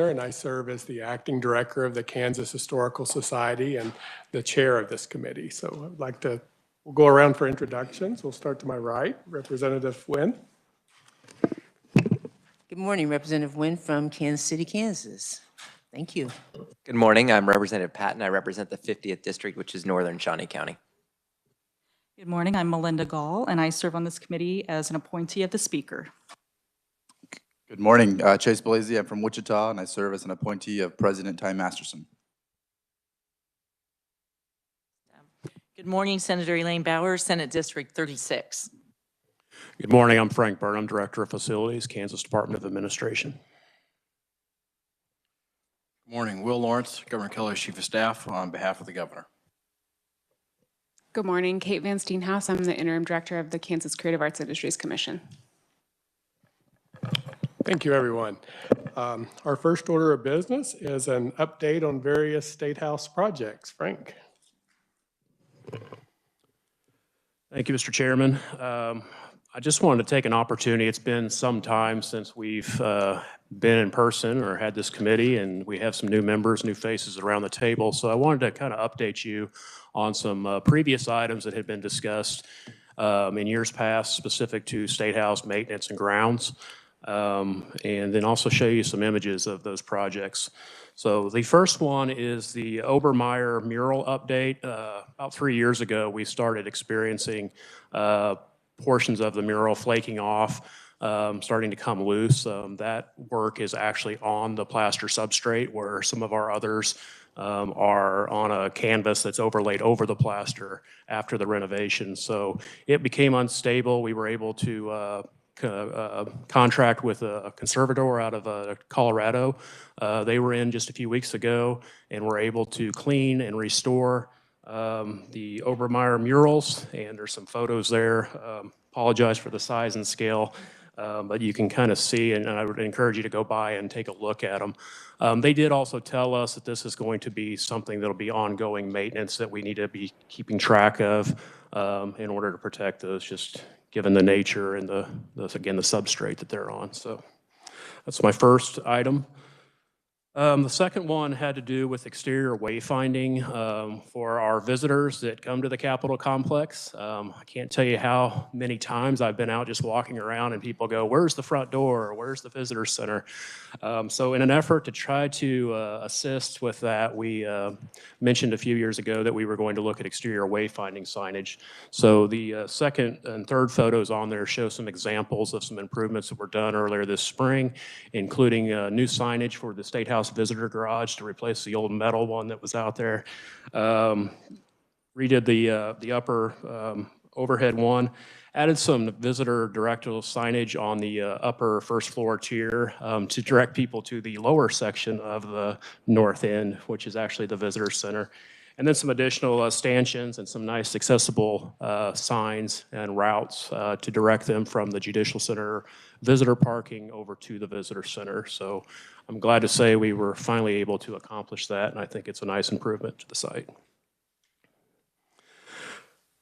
and I serve as the acting director of the Kansas Historical Society and the chair of this committee. So I'd like to, we'll go around for introductions. We'll start to my right, Representative Wynn. Good morning, Representative Wynn from Kansas City, Kansas. Thank you. Good morning, I'm Representative Patton. I represent the 50th District, which is Northern Shawnee County. Good morning, I'm Melinda Gall, and I serve on this committee as an appointee of the Speaker. Good morning, Chase Blasey. I'm from Wichita, and I serve as an appointee of President Ty Masterson. Good morning, Senator Elaine Bowers, Senate District 36. Good morning, I'm Frank Burnham, Director of Facilities, Kansas Department of Administration. Good morning, Will Lawrence, Governor Keller's Chief of Staff, on behalf of the Governor. Good morning, Kate Van Steenhouse. I'm the Interim Director of the Kansas Creative Arts Industries Commission. Thank you, everyone. Our first order of business is an update on various State House projects. Frank. Thank you, Mr. Chairman. I just wanted to take an opportunity. It's been some time since we've been in person or had this committee, and we have some new members, new faces around the table. So I wanted to kind of update you on some previous items that had been discussed in years past, specific to State House maintenance and grounds, and then also show you some images of those projects. So the first one is the Obermeyer mural update. About 3 years ago, we started experiencing portions of the mural flaking off, starting to come loose. That work is actually on the plaster substrate, where some of our others are on a canvas that's overlaid over the plaster after the renovation. So it became unstable. We were able to contract with a conservator out of Colorado. They were in just a few weeks ago and were able to clean and restore the Obermeyer murals, and there's some photos there. Apologize for the size and scale, but you can kind of see, and I would encourage you to go by and take a look at them. They did also tell us that this is going to be something that'll be ongoing maintenance that we need to be keeping track of in order to protect those, just given the nature and again, the substrate that they're on. So that's my first item. The second one had to do with exterior wayfinding for our visitors that come to the Capitol complex. I can't tell you how many times I've been out just walking around and people go, "Where's the front door? Where's the visitor center?" So in an effort to try to assist with that, we mentioned a few years ago that we were going to look at exterior wayfinding signage. So the second and third photos on there show some examples of some improvements that were done earlier this spring, including new signage for the State House visitor garage to replace the old metal one that was out there. Redid the upper overhead one, added some visitor directional signage on the upper first floor tier to direct people to the lower section of the north end, which is actually the visitor center. And then some additional stanchions and some nice accessible signs and routes to direct them from the Judicial Center visitor parking over to the visitor center. So I'm glad to say we were finally able to accomplish that, and I think it's a nice improvement to the site.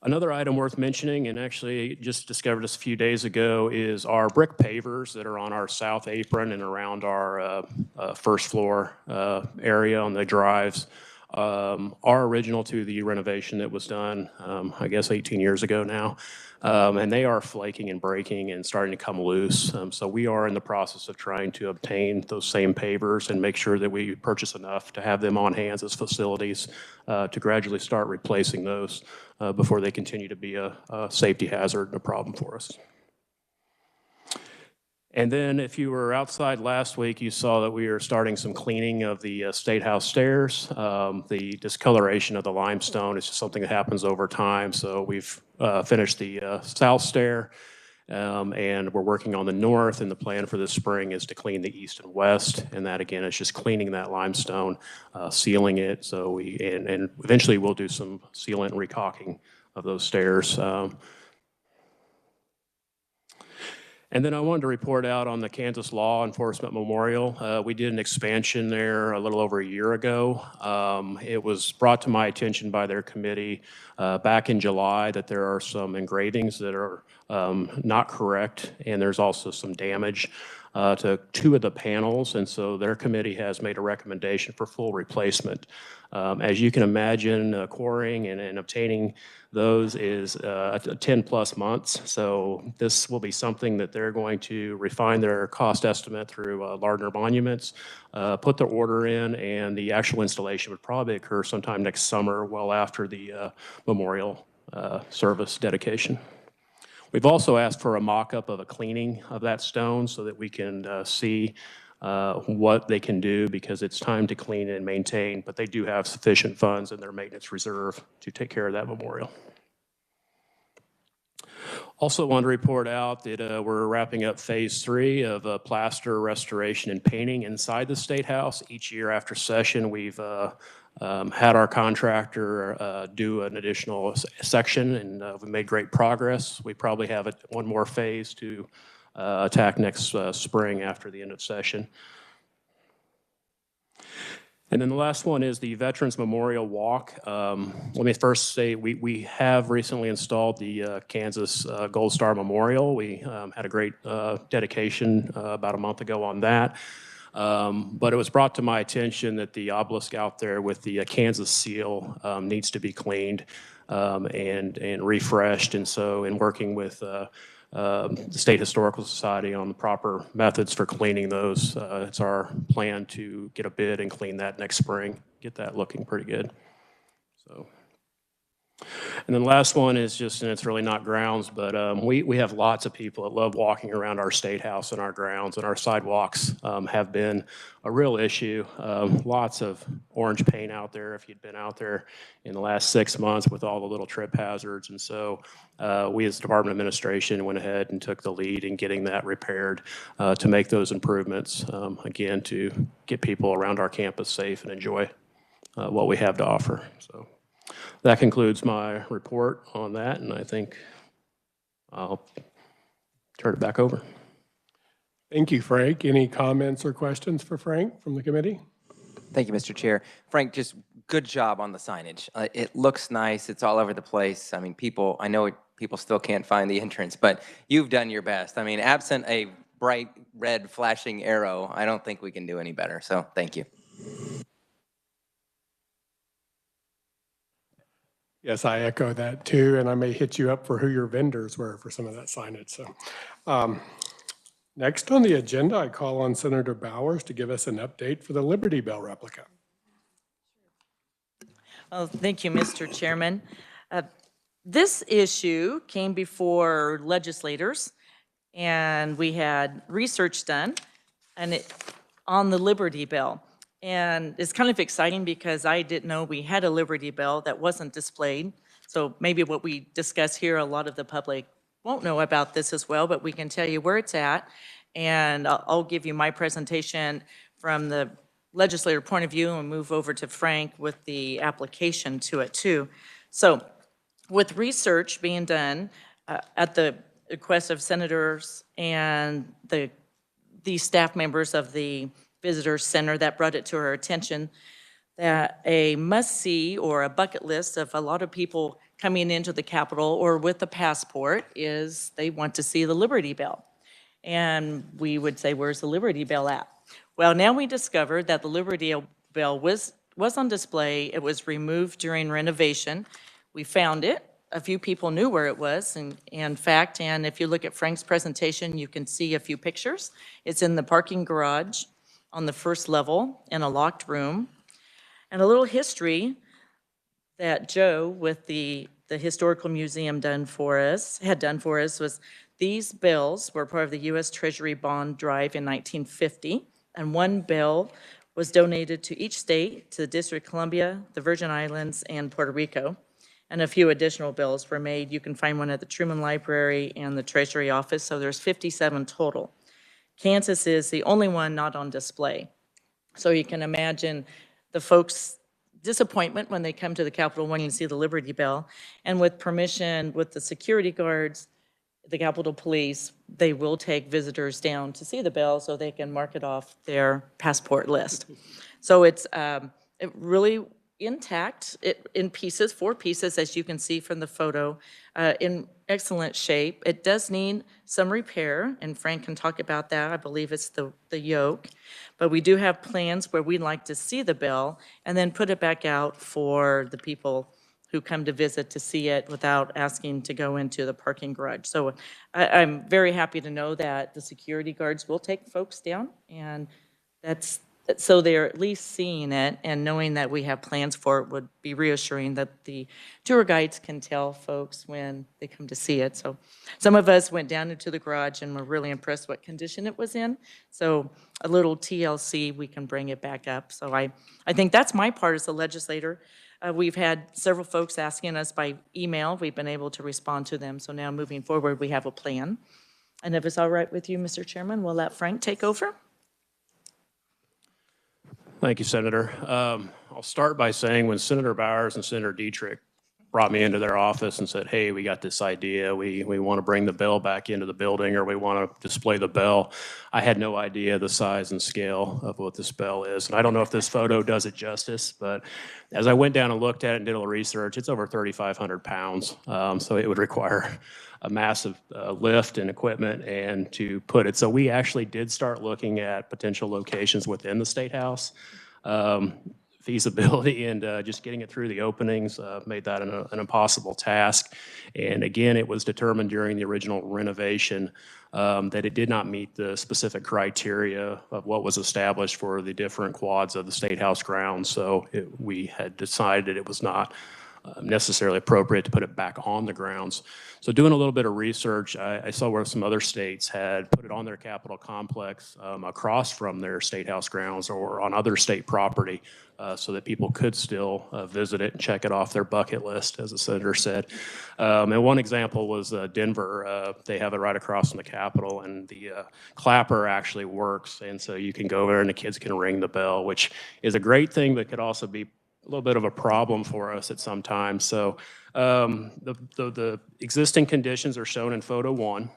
Another item worth mentioning, and actually just discovered this a few days ago, is our brick pavers that are on our south apron and around our first floor area on the drives. Are original to the renovation that was done, I guess 18 years ago now. And they are flaking and breaking and starting to come loose. So we are in the process of trying to obtain those same pavers and make sure that we purchase enough to have them on hand as facilities to gradually start replacing those before they continue to be a safety hazard and a problem for us. And then if you were outside last week, you saw that we are starting some cleaning of the State House stairs. The discoloration of the limestone is just something that happens over time. So we've finished the south stair and we're working on the north, and the plan for this spring is to clean the east and west. And that again is just cleaning that limestone, sealing it. So and eventually we'll do some sealant and recaulking of those stairs. And then I wanted to report out on the Kansas Law Enforcement Memorial. We did an expansion there a little over a year ago. It was brought to my attention by their committee back in July that there are some engravings that are not correct, and there's also some damage. to 2 of the panels, and so their committee has made a recommendation for full replacement. As you can imagine, quarrying and obtaining those is 10+ months. So this will be something that they're going to refine their cost estimate through Lardner Monuments, put the order in, and the actual installation would probably occur sometime next summer, well after the memorial service dedication. We've also asked for a mock-up of a cleaning of that stone so that we can see what they can do, because it's time to clean and maintain, but they do have sufficient funds in their maintenance reserve to take care of that memorial. Also want to report out that we're wrapping up phase 3 of plaster restoration and painting inside the State House. Each year after session, we've had our contractor do an additional section, and we made great progress. We probably have one more phase to attack next spring after the end of session. And then the last one is the Veterans Memorial Walk. Let me first say we have recently installed the Kansas Gold Star Memorial. We had a great dedication about a month ago on that. But it was brought to my attention that the obelisk out there with the Kansas seal needs to be cleaned and refreshed. And so in working with the State Historical Society on the proper methods for cleaning those, it's our plan to get a bid and clean that next spring, get that looking pretty good. So. And then the last one is just, and it's really not grounds, but we have lots of people that love walking around our State House and our grounds, and our sidewalks have been a real issue. Lots of orange paint out there if you'd been out there in the last 6 months with all the little trip hazards. And so we as Department of Administration went ahead and took the lead in getting that repaired to make those improvements, again, to get people around our campus safe and enjoy what we have to offer. So. That concludes my report on that, and I think I'll turn it back over. Thank you, Frank. Any comments or questions for Frank from the committee? Thank you, Mr. Chair. Frank, just good job on the signage. It looks nice. It's all over the place. I mean, I know people still can't find the entrance, but you've done your best. I mean, absent a bright red flashing arrow, I don't think we can do any better. So thank you. Yes, I echo that too, and I may hit you up for who your vendors were for some of that signage. So, next on the agenda, I call on Senator Bowers to give us an update for the Liberty Bell replica. Well, thank you, Mr. Chairman. This issue came before legislators, and we had research done on the Liberty Bell. And it's kind of exciting because I didn't know we had a Liberty Bell that wasn't displayed. So maybe what we discuss here, a lot of the public won't know about this as well, but we can tell you where it's at. And I'll give you my presentation from the legislator point of view and move over to Frank with the application to it too. So with research being done at the request of senators and the staff members of the Visitor Center, that brought it to our attention that a must-see or a bucket list of a lot of people coming into the Capitol or with a passport is they want to see the Liberty Bell. And we would say, where's the Liberty Bell at? Well, now we discovered that the Liberty Bell was on display. It was removed during renovation. We found it. A few people knew where it was, and in fact, and if you look at Frank's presentation, you can see a few pictures. It's in the parking garage on the first level in a locked room. And a little history that Joe with the Historical Museum had done for us was these bells were part of the U.S. Treasury bond drive in 1950, and one bell was donated to each state, to the District of Columbia, the Virgin Islands, and Puerto Rico. And a few additional bells were made. You can find one at the Truman Library and the Treasury office, so there's 57 total. Kansas is the only one not on display. So you can imagine the folks' disappointment when they come to the Capitol wanting to see the Liberty Bell. And with permission, with the security guards, the Capitol Police, they will take visitors down to see the bell so they can mark it off their passport list. So it's it really intact, in pieces, 4 pieces, as you can see from the photo, in excellent shape. It does need some repair, and Frank can talk about that. I believe it's the yoke. But we do have plans where we'd like to see the bell and then put it back out for the people who come to visit to see it without asking to go into the parking garage. So I'm very happy to know that the security guards will take folks down, and so they're at least seeing it and knowing that we have plans for it would be reassuring that the tour guides can tell folks when they come to see it. So some of us went down into the garage and were really impressed what condition it was in. So a little TLC, we can bring it back up. So I think that's my part as a legislator. We've had several folks asking us by email. We've been able to respond to them. So now moving forward, we have a plan. And if it's all right with you, Mr. Chairman, we'll let Frank take over. Thank you, Senator. I'll start by saying when Senator Bowers and Senator Dietrich brought me into their office and said, hey, we got this idea. We want to bring the bell back into the building, or we want to display the bell. I had no idea the size and scale of what this bell is. And I don't know if this photo does it justice, but as I went down and looked at it and did a little research, it's over 3,500 pounds. So it would require a massive lift and equipment and to put it. So we actually did start looking at potential locations within the State House. Feasibility and just getting it through the openings made that an impossible task. And again, it was determined during the original renovation that it did not meet the specific criteria of what was established for the different quads of the State House grounds. So we had decided it was not necessarily appropriate to put it back on the grounds. So doing a little bit of research, I saw where some other states had put it on their Capitol complex across from their State House grounds or on other state property so that people could still visit it and check it off their bucket list, as the senator said. And one example was Denver. They have it right across from the Capitol, and the clapper actually works. And so you can go there and the kids can ring the bell, which is a great thing, but could also be a little bit of a problem for us at some time. So the existing conditions are shown in photo 1.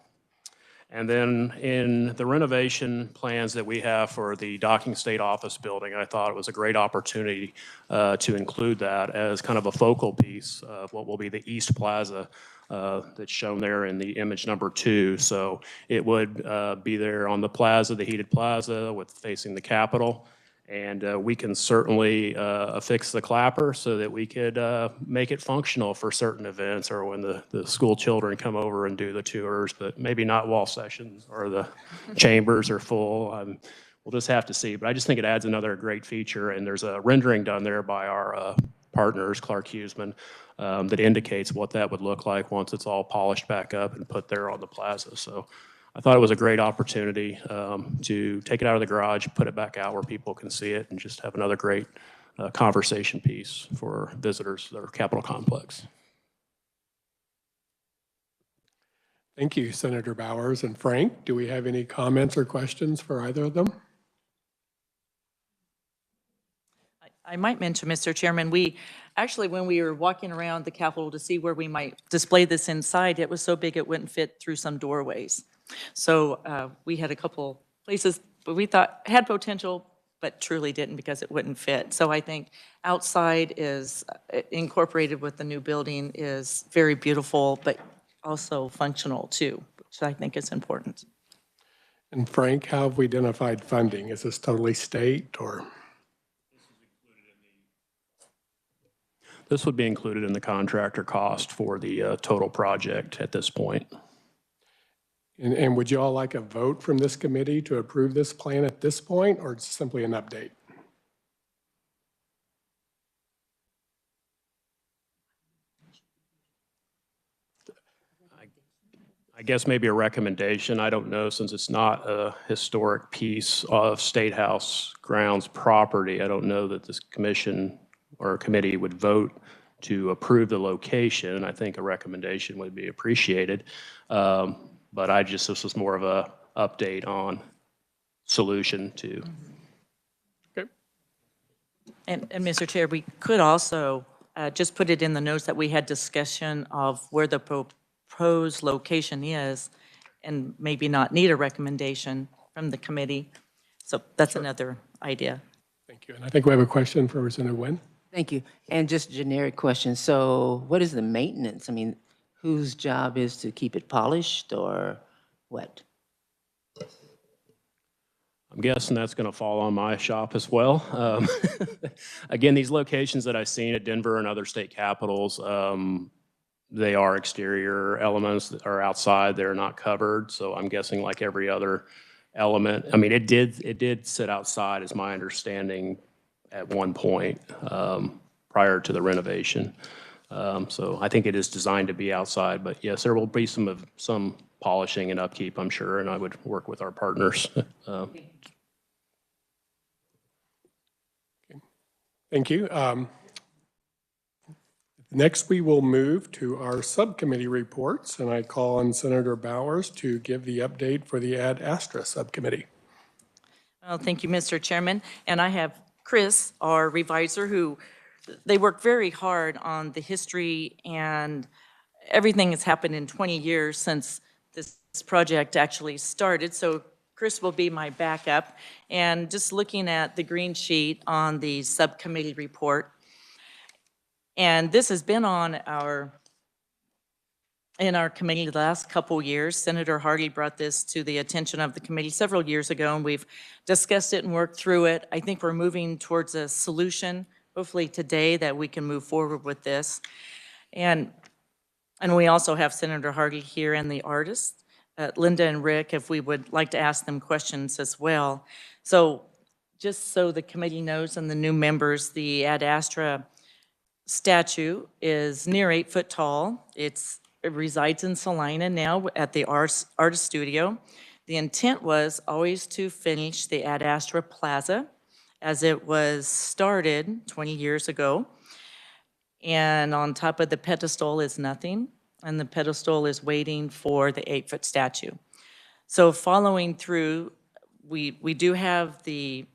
And then in the renovation plans that we have for the Docking State Office building, I thought it was a great opportunity to include that as kind of a focal piece of what will be the East Plaza that's shown there in the image number 2. So it would be there on the plaza, the heated plaza with facing the Capitol. And we can certainly affix the clapper so that we could make it functional for certain events or when the school children come over and do the tours, but maybe not while sessions or the chambers are full. We'll just have to see. But I just think it adds another great feature. And there's a rendering done there by our partners, Clark Huseman, that indicates what that would look like once it's all polished back up and put there on the plaza. So I thought it was a great opportunity to take it out of the garage, put it back out where people can see it, and just have another great conversation piece for visitors to our Capitol complex. Thank you, Senator Bowers and Frank. Do we have any comments or questions for either of them? I might mention, Mr. Chairman, we actually, when we were walking around the Capitol to see where we might display this inside, it was so big it wouldn't fit through some doorways. So we had a couple places, but we thought had potential, but truly didn't because it wouldn't fit. So I think outside is incorporated with the new building is very beautiful, but also functional too, which I think is important. And Frank, how have we identified funding? Is this totally state or? This would be included in the contractor cost for the total project at this point. And would you all like a vote from this committee to approve this plan at this point, or it's simply an update? I guess maybe a recommendation. I don't know, since it's not a historic piece of State House grounds property, I don't know that this commission or committee would vote to approve the location. I think a recommendation would be appreciated. But this was more of a update on solution to. Okay. And Mr. Chair, we could also just put it in the notes that we had discussion of where the proposed location is and maybe not need a recommendation from the committee. So that's another idea. Thank you. And I think we have a question for Representative Nguyen. Thank you. And just generic question. So what is the maintenance? I mean, whose job is to keep it polished or what? I'm guessing that's going to fall on my shop as well. Again, these locations that I've seen at Denver and other state capitals, they are exterior elements that are outside. They're not covered. So I'm guessing like every other element. I mean, it did sit outside, is my understanding, at one point prior to the renovation. So I think it is designed to be outside. But yes, there will be some polishing and upkeep, I'm sure, and I would work with our partners. Thank you. Next, we will move to our subcommittee reports, and I call on Senator Bowers to give the update for the Ad Astra Subcommittee. Well, thank you, Mr. Chairman. And I have Chris, our reviser, who they work very hard on the history and everything that's happened in 20 years since this project actually started. So Chris will be my backup. And just looking at the green sheet on the subcommittee report, and this has been on in our committee the last couple years. Senator Hardy brought this to the attention of the committee several years ago, and we've discussed it and worked through it. I think we're moving towards a solution, hopefully today, that we can move forward with this. And we also have Senator Hardy here and the artists, Linda and Rick, if we would like to ask them questions as well. So just so the committee knows and the new members, the Ad Astra statue is near 8 foot tall. It resides in Salina now at the artist studio. The intent was always to finish the Ad Astra Plaza as it was started 20 years ago. And on top of the pedestal is nothing, and the pedestal is waiting for the 8 foot statue. So following through, we do have the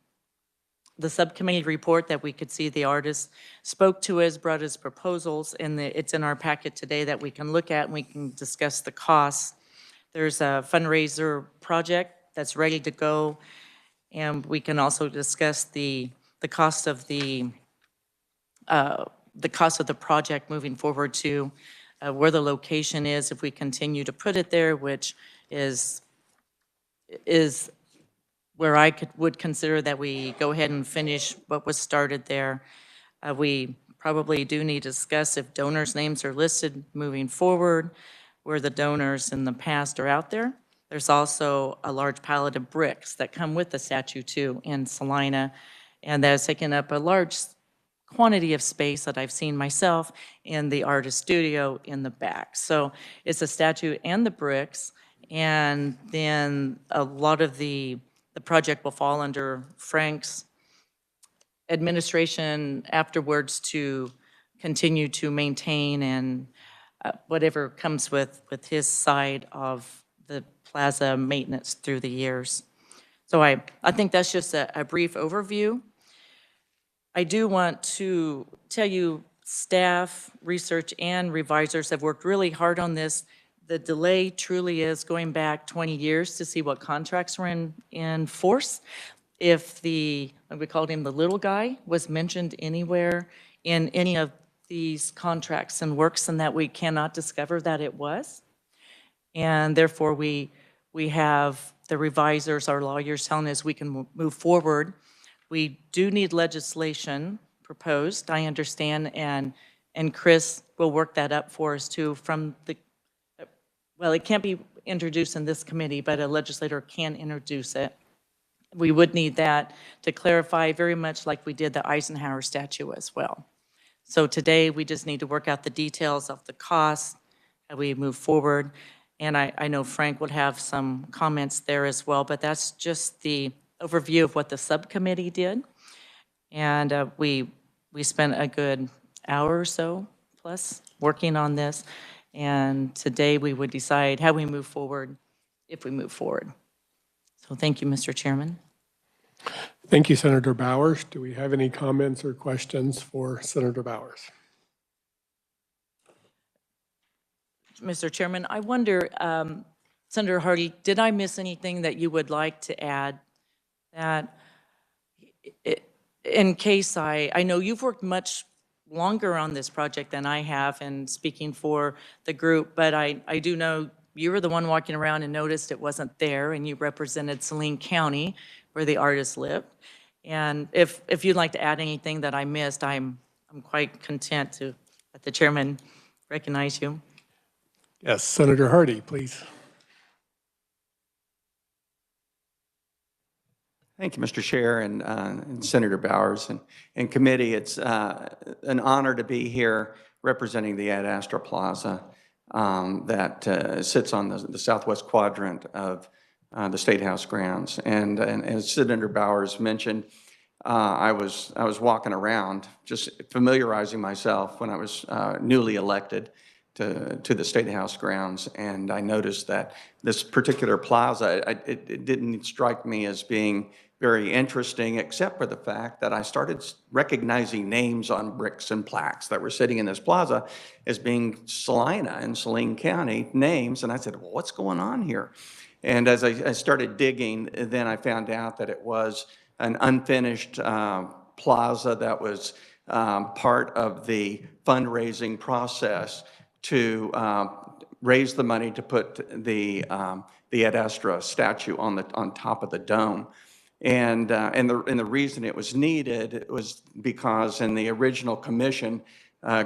subcommittee report that we could see the artist spoke to us, brought us proposals, and it's in our packet today that we can look at and we can discuss the costs. There's a fundraiser project that's ready to go, and we can also discuss the cost of the project moving forward to where the location is if we continue to put it there, which is where I would consider that we go ahead and finish what was started there. We probably do need to discuss if donors' names are listed moving forward, where the donors in the past are out there. There's also a large pallet of bricks that come with the statue too in Salina, and that has taken up a large quantity of space that I've seen myself in the artist studio in the back. So it's a statue and the bricks, and then a lot of the project will fall under Frank's administration afterwards to continue to maintain and whatever comes with his side of the plaza maintenance through the years. So I think that's just a brief overview. I do want to tell you, staff, research, and revisers have worked really hard on this. The delay truly is going back 20 years to see what contracts were in force. If we called him the little guy, was mentioned anywhere in any of these contracts and works, and that we cannot discover that it was. And therefore, we have the revisers, our lawyers telling us we can move forward. We do need legislation proposed, I understand, and Chris will work that up for us too from the, well, it can't be introduced in this committee, but a legislator can introduce it. We would need that to clarify very much like we did the Eisenhower statue as well. So today, we just need to work out the details of the cost, how we move forward. And I know Frank would have some comments there as well, but that's just the overview of what the subcommittee did. And we spent a good hour or so plus working on this. And today we would decide how we move forward, if we move forward. So thank you, Mr. Chairman. Thank you, Senator Bowers. Do we have any comments or questions for Senator Bowers? Mr. Chairman, I wonder, Senator Hardy, did I miss anything that you would like to add? That in case I know you've worked much longer on this project than I have, and speaking for the group, but I do know you were the one walking around and noticed it wasn't there, and you represented Saline County, where the artist lived. And if you'd like to add anything that I missed, I'm quite content to let the chairman recognize you. Yes, Senator Hardy, please. Thank you, Mr. Chair and Senator Bowers and committee. It's an honor to be here representing the Ad Astra Plaza that sits on the southwest quadrant of the State House grounds. And as Senator Bowers mentioned, I was walking around just familiarizing myself when I was newly elected to the State House grounds, and I noticed that this particular plaza, it didn't strike me as being very interesting, except for the fact that I started recognizing names on bricks and plaques that were sitting in this plaza as being Salina and Saline County names, and I said, well, what's going on here? And as I started digging, then I found out that it was an unfinished plaza that was part of the fundraising process to raise the money to put the Ad Astra statue on top of the dome. And the reason it was needed was because in the original commission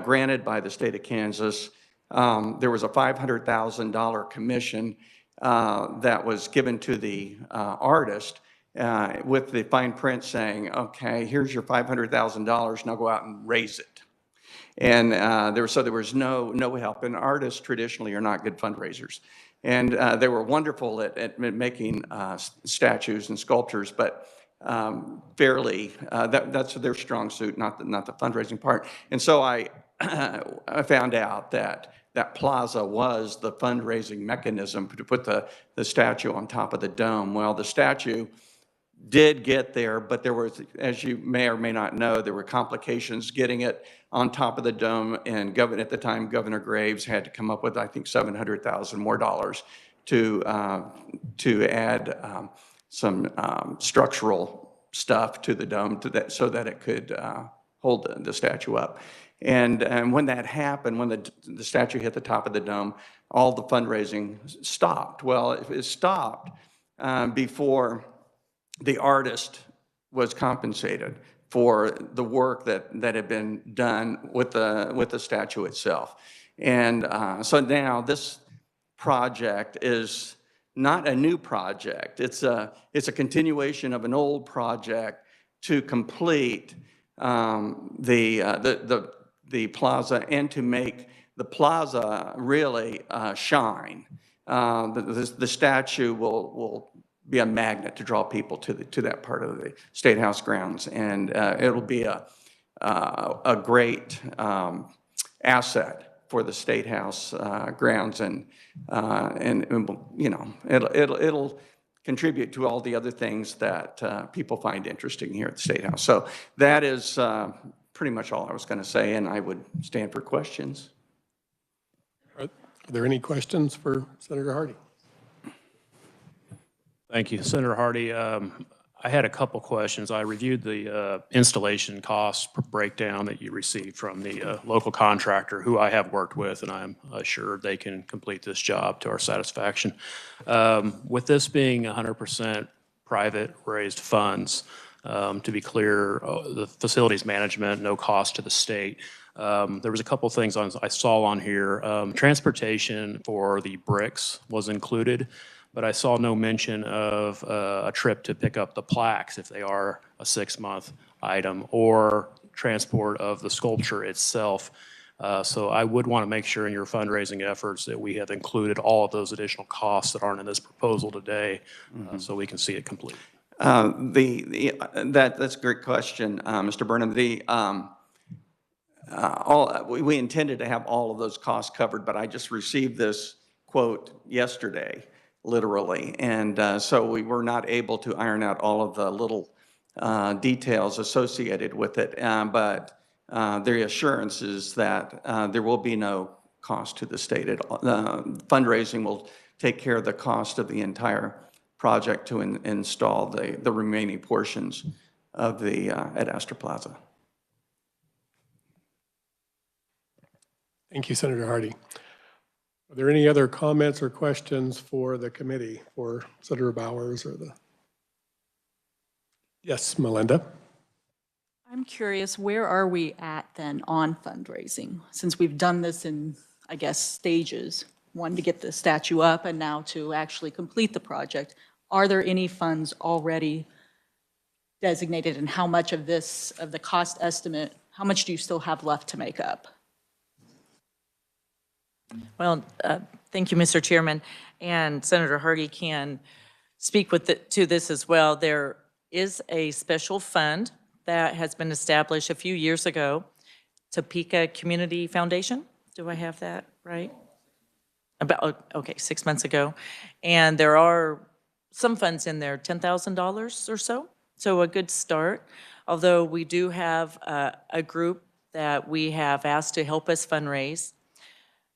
granted by the state of Kansas, there was a $500,000 commission that was given to the artist with the fine print saying, okay, here's your $500,000, now go out and raise it. And there was no help. And artists traditionally are not good fundraisers. And they were wonderful at making statues and sculptures, but that's their strong suit, not the fundraising part. And so I found out that plaza was the fundraising mechanism to put the statue on top of the dome. Well, the statue did get there, but there was, as you may or may not know, there were complications getting it on top of the dome, and at the time, Governor Graves had to come up with, I think, $700,000 more to add some structural stuff to the dome so that it could hold the statue up. And when that happened, when the statue hit the top of the dome, all the fundraising stopped. Well, it stopped before the artist was compensated for the work that had been done with the statue itself. And so now this project is not a new project. It's a continuation of an old project to complete the plaza and to make the plaza really shine. The statue will be a magnet to draw people to that part of the State House grounds, and it'll be a great asset for the State House grounds, and you know, it'll contribute to all the other things that people find interesting here at the State House. So that is pretty much all I was going to say, and I would stand for questions. Are there any questions for Senator Hardy? Thank you, Senator Hardy. I had a couple questions. I reviewed the installation cost breakdown that you received from the local contractor, who I have worked with, and I'm assured they can complete this job to our satisfaction. With this being 100% private raised funds, to be clear, the facilities management, no cost to the state. There was a couple things I saw on here. Transportation for the bricks was included, but I saw no mention of a trip to pick up the plaques if they are a 6-month item, or transport of the sculpture itself. So I would want to make sure in your fundraising efforts that we have included all of those additional costs that aren't in this proposal today, so we can see it complete. That's a great question, Mr. Burnham. We intended to have all of those costs covered, but I just received this quote yesterday, literally, and so we were not able to iron out all of the little details associated with it, but the assurance is that there will be no cost to the state. Fundraising will take care of the cost of the entire project to install the remaining portions the Ad Astra Plaza. Thank you, Senator Hardy. Are there any other comments or questions for the committee, for Senator Bowers or the? Yes, Melinda? I'm curious, where are we at then on fundraising? Since we've done this in, I guess, stages, one to get the statue up and now to actually complete the project, are there any funds already designated, and how much of this, of the cost estimate, how much do you still have left to make up? Well, thank you, Mr. Chairman, and Senator Hardy can speak to this as well. There is a special fund that has been established a few years ago, Topeka Community Foundation. Do I have that right? Okay, 6 months ago. And there are some funds in there, $10,000 or so. So a good start. Although we do have a group that we have asked to help us fundraise.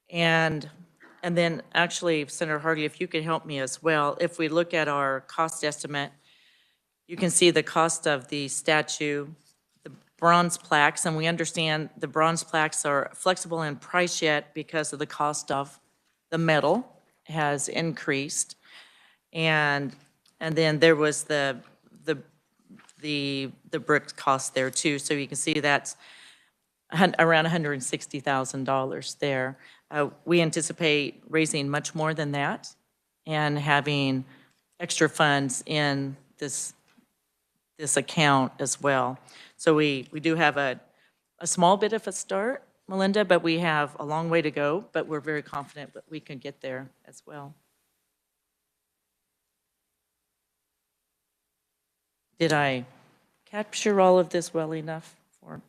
And then actually, Senator Hardy, if you could help me as well, if we look at our cost estimate, you can see the cost of the statue, the bronze plaques, and we understand the bronze plaques are flexible in price yet because of the cost of the metal has increased. And then there was the brick cost there too. So you can see that's around $160,000 there. We anticipate raising much more than that and having extra funds in this account as well. So we do have a small bit of a start, Melinda, but we have a long way to go, but we're very confident that we can get there as well. Did I capture all of this well enough for?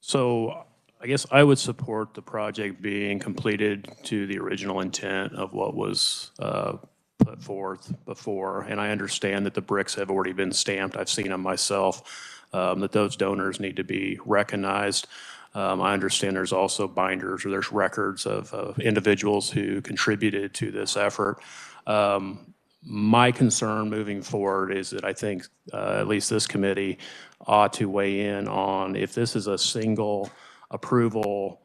So I guess I would support the project being completed to the original intent of what was put forth before. And I understand that the bricks have already been stamped. I've seen them myself, that those donors need to be recognized. I understand there's also binders or there's records of individuals who contributed to this effort. My concern moving forward is that I think at least this committee ought to weigh in on if this is a single approval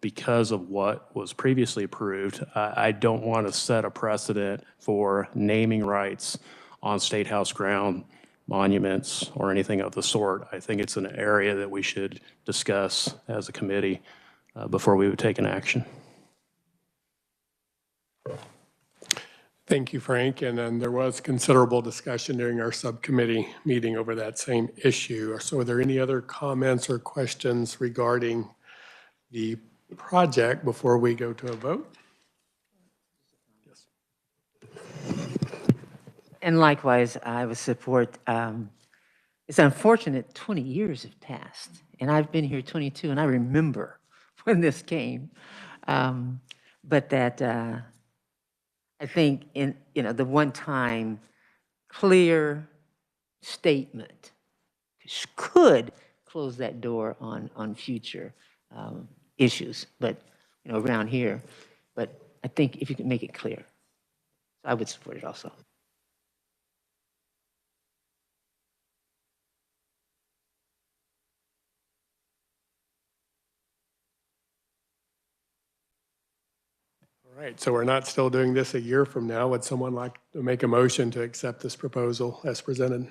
because of what was previously approved. I don't want to set a precedent for naming rights on State House ground, monuments, or anything of the sort. I think it's an area that we should discuss as a committee before we would take an action. Thank you, Frank. And then there was considerable discussion during our subcommittee meeting over that same issue. So are there any other comments or questions regarding the project before we go to a vote? Yes. And likewise, I would support, it's unfortunate 20 years have passed, and I've been here 22, and I remember when this came. But that I think in, the one-time clear statement could close that door on future issues, but, around here. But I think if you can make it clear, I would support it also. All right, so we're not still doing this a year from now. Would someone like to make a motion to accept this proposal as presented?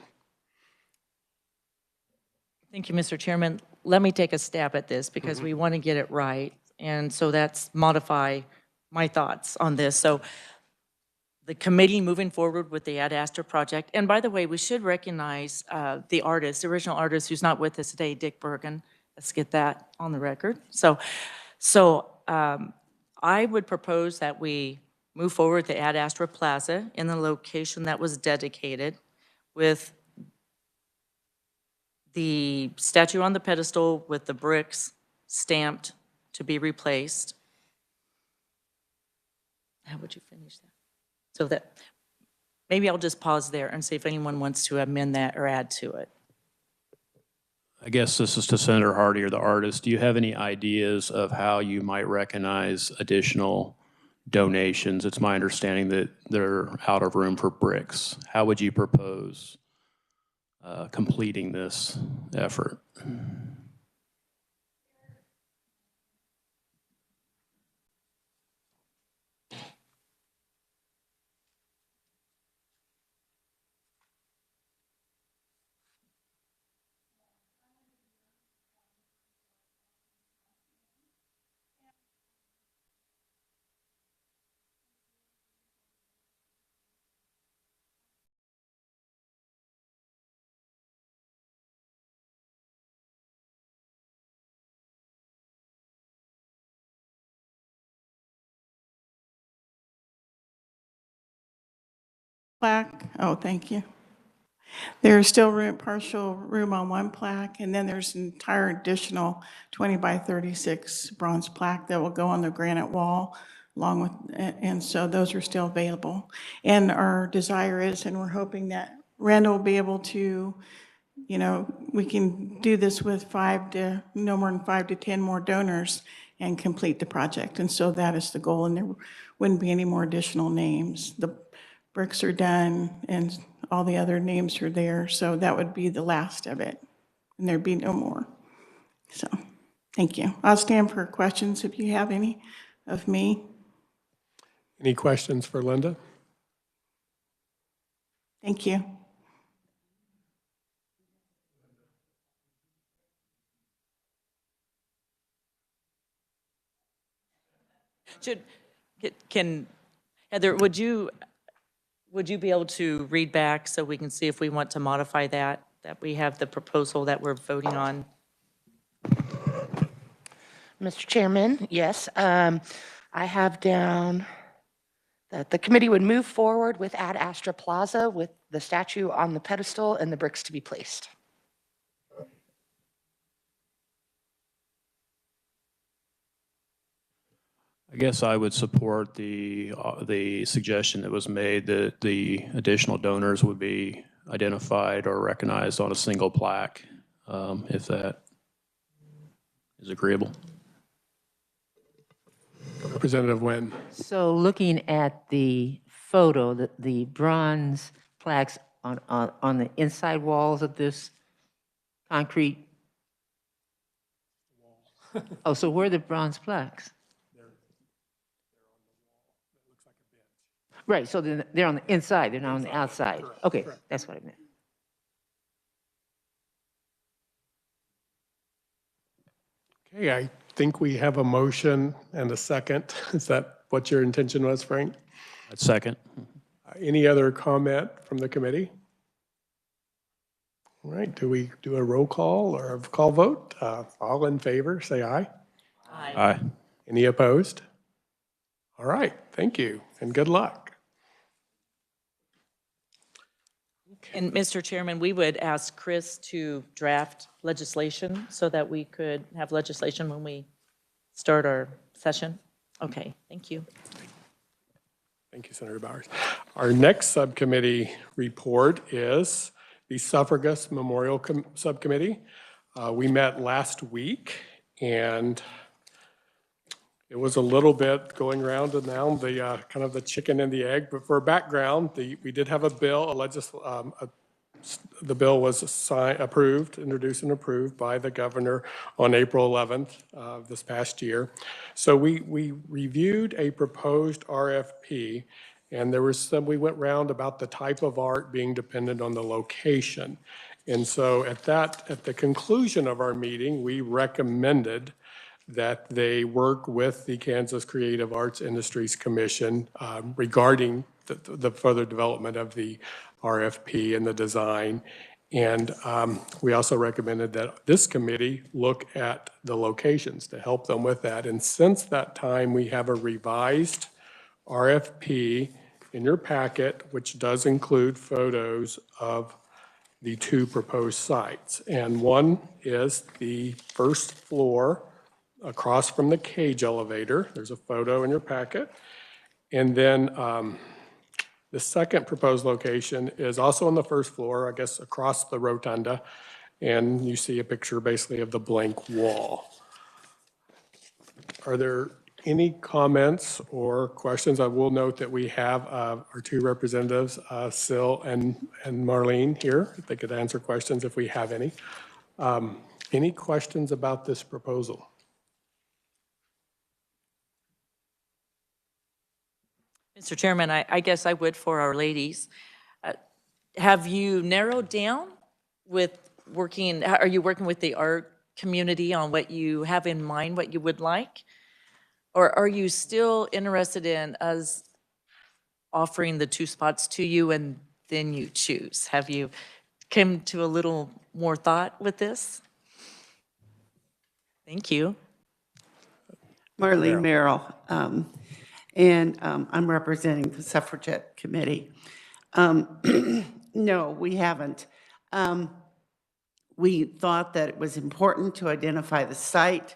Thank you, Mr. Chairman. Let me take a stab at this because we want to get it right. And so that's modify my thoughts on this. So the committee moving forward with the Ad Astra project. And by the way, we should recognize the artist, the original artist who's not with us today, Dick Bergen. Let's get that on the record. So I would propose that we move forward with the Ad Astra Plaza in the location that was dedicated with the statue on the pedestal with the bricks stamped to be replaced. How would you finish that? So that, maybe I'll just pause there and see if anyone wants to amend that or add to it. I guess this is to Senator Hardy or the artist. Do you have any ideas of how you might recognize additional donations? It's my understanding that they're out of room for bricks. How would you propose completing this effort? Plaque, oh, thank you. There's still partial room on one plaque, and then there's an entire additional 20 by 36 bronze plaque that will go on the granite wall along with, and so those are still available. And our desire is, and we're hoping that Randall will be able to, you know, we can do this with no more than 5 to 10 more donors and complete the project. And so that is the goal, and there wouldn't be any more additional names. The bricks are done and all the other names are there. So that would be the last of it, and there'd be no more. So, thank you. I'll stand for questions if you have any of me. Any questions for Linda? Thank you. Heather, would you be able to read back so we can see if we want to modify that we have the proposal that we're voting on? Mr. Chairman, yes. I have down that the committee would move forward with Ad Astra Plaza with the statue on the pedestal and the bricks to be placed. I guess I would support the suggestion that was made that the additional donors would be identified or recognized on a single plaque, if that is agreeable. Representative Nguyen. So looking at the photo, the bronze plaques on the inside walls of this concrete. Oh, so where are the bronze plaques? Right, so they're on the inside, they're not on the outside. Correct, Okay, correct. that's what I meant. Okay, I think we have a motion and a second. Is that what your intention was, Frank? That's second. Any other comment from the committee? All right, do we do a roll call or a call vote? All in favor, say aye. Aye. Any opposed? All right, thank you and good luck. And Mr. Chairman, we would ask Chris to draft legislation so that we could have legislation when we start our session. Okay, thank you. Thank you, Senator Bowers. Our next subcommittee report is the Suffragus Memorial Subcommittee. We met last week, and it was a little bit going around and down the kind of the chicken and the egg. But for background, we did have a bill, the bill was introduced and approved by the governor on April 11th this past year. So we reviewed a proposed RFP, and we went round about the type of art being dependent on the location. And so at the conclusion of our meeting, we recommended that they work with the Kansas Creative Arts Industries Commission regarding the further development of the RFP and the design. And we also recommended that this committee look at the locations to help them with that. And since that time, we have a revised RFP in your packet, which does include photos of the two proposed sites. And one is the first floor across from the cage elevator. There's a photo in your packet. And then the second proposed location is also on the first floor, I guess across the rotunda. And you see a picture basically of the blank wall. Are there any comments or questions? I will note that we have our two representatives, Sil and Marlene here, if they could answer questions if we have any. Any questions about this proposal? Mr. Chairman, I guess I would for our ladies. Have you narrowed down with working, are you working with the art community on what you have in mind, what you would like? Or are you still interested in us offering the 2 spots to you and then you choose? Have you come to a little more thought with this? Thank you. Marlene Merrill, and I'm representing the Suffragette Committee. No, we haven't. We thought that it was important to identify the site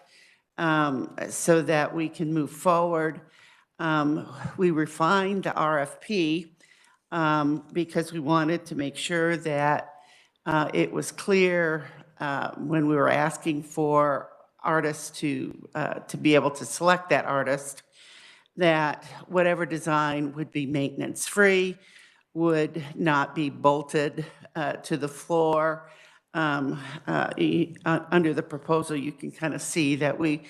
so that we can move forward. We refined the RFP because we wanted to make sure that it was clear when we were asking for artists to be able to select that artist, that whatever design would be maintenance-free, would not be bolted to the floor. Under the proposal, you can kind of see that we,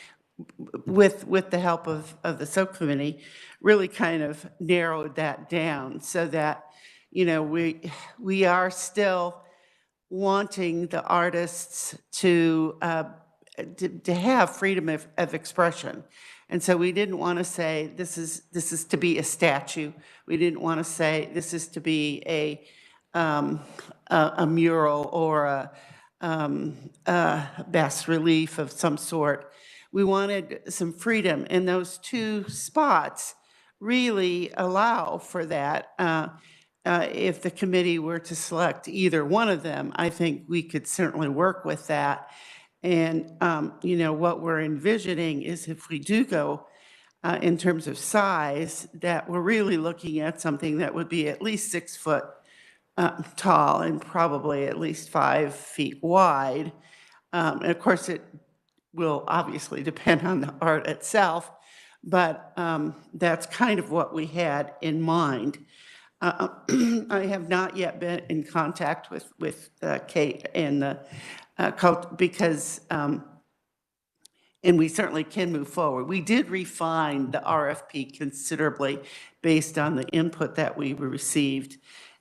with the help of the subcommittee, really kind of narrowed that down so that, you know, we are still wanting the artists to have freedom of expression. And so we didn't want to say this is to be a statue. We didn't want to say this is to be a mural or a bas relief of some sort. We wanted some freedom, and those 2 spots really allow for that. If the committee were to select either one of them, I think we could certainly work with that. And, you know, what we're envisioning is if we do go in terms of size, that we're really looking at something that would be at least 6 foot tall and probably at least 5 feet wide. And of course, it will obviously depend on the art itself, but that's kind of what we had in mind. I have not yet been in contact with Kate and the because, and we certainly can move forward. We did refine the RFP considerably based on the input that we received.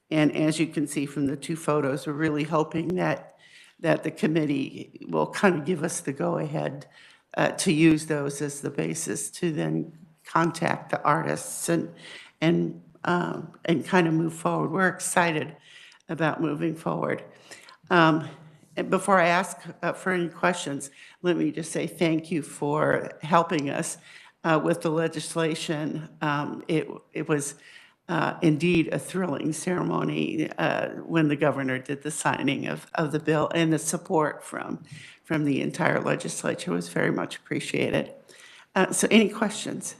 And as you can see from the 2 photos, we're really hoping that the committee will kind of give us the go-ahead to use those as the basis to then contact the artists and kind of move forward. We're excited about moving forward. And before I ask for any questions, let me just say thank you for helping us with the legislation. It was indeed a thrilling ceremony when the governor did the signing of the bill, and the support from the entire legislature was very much appreciated. So any questions?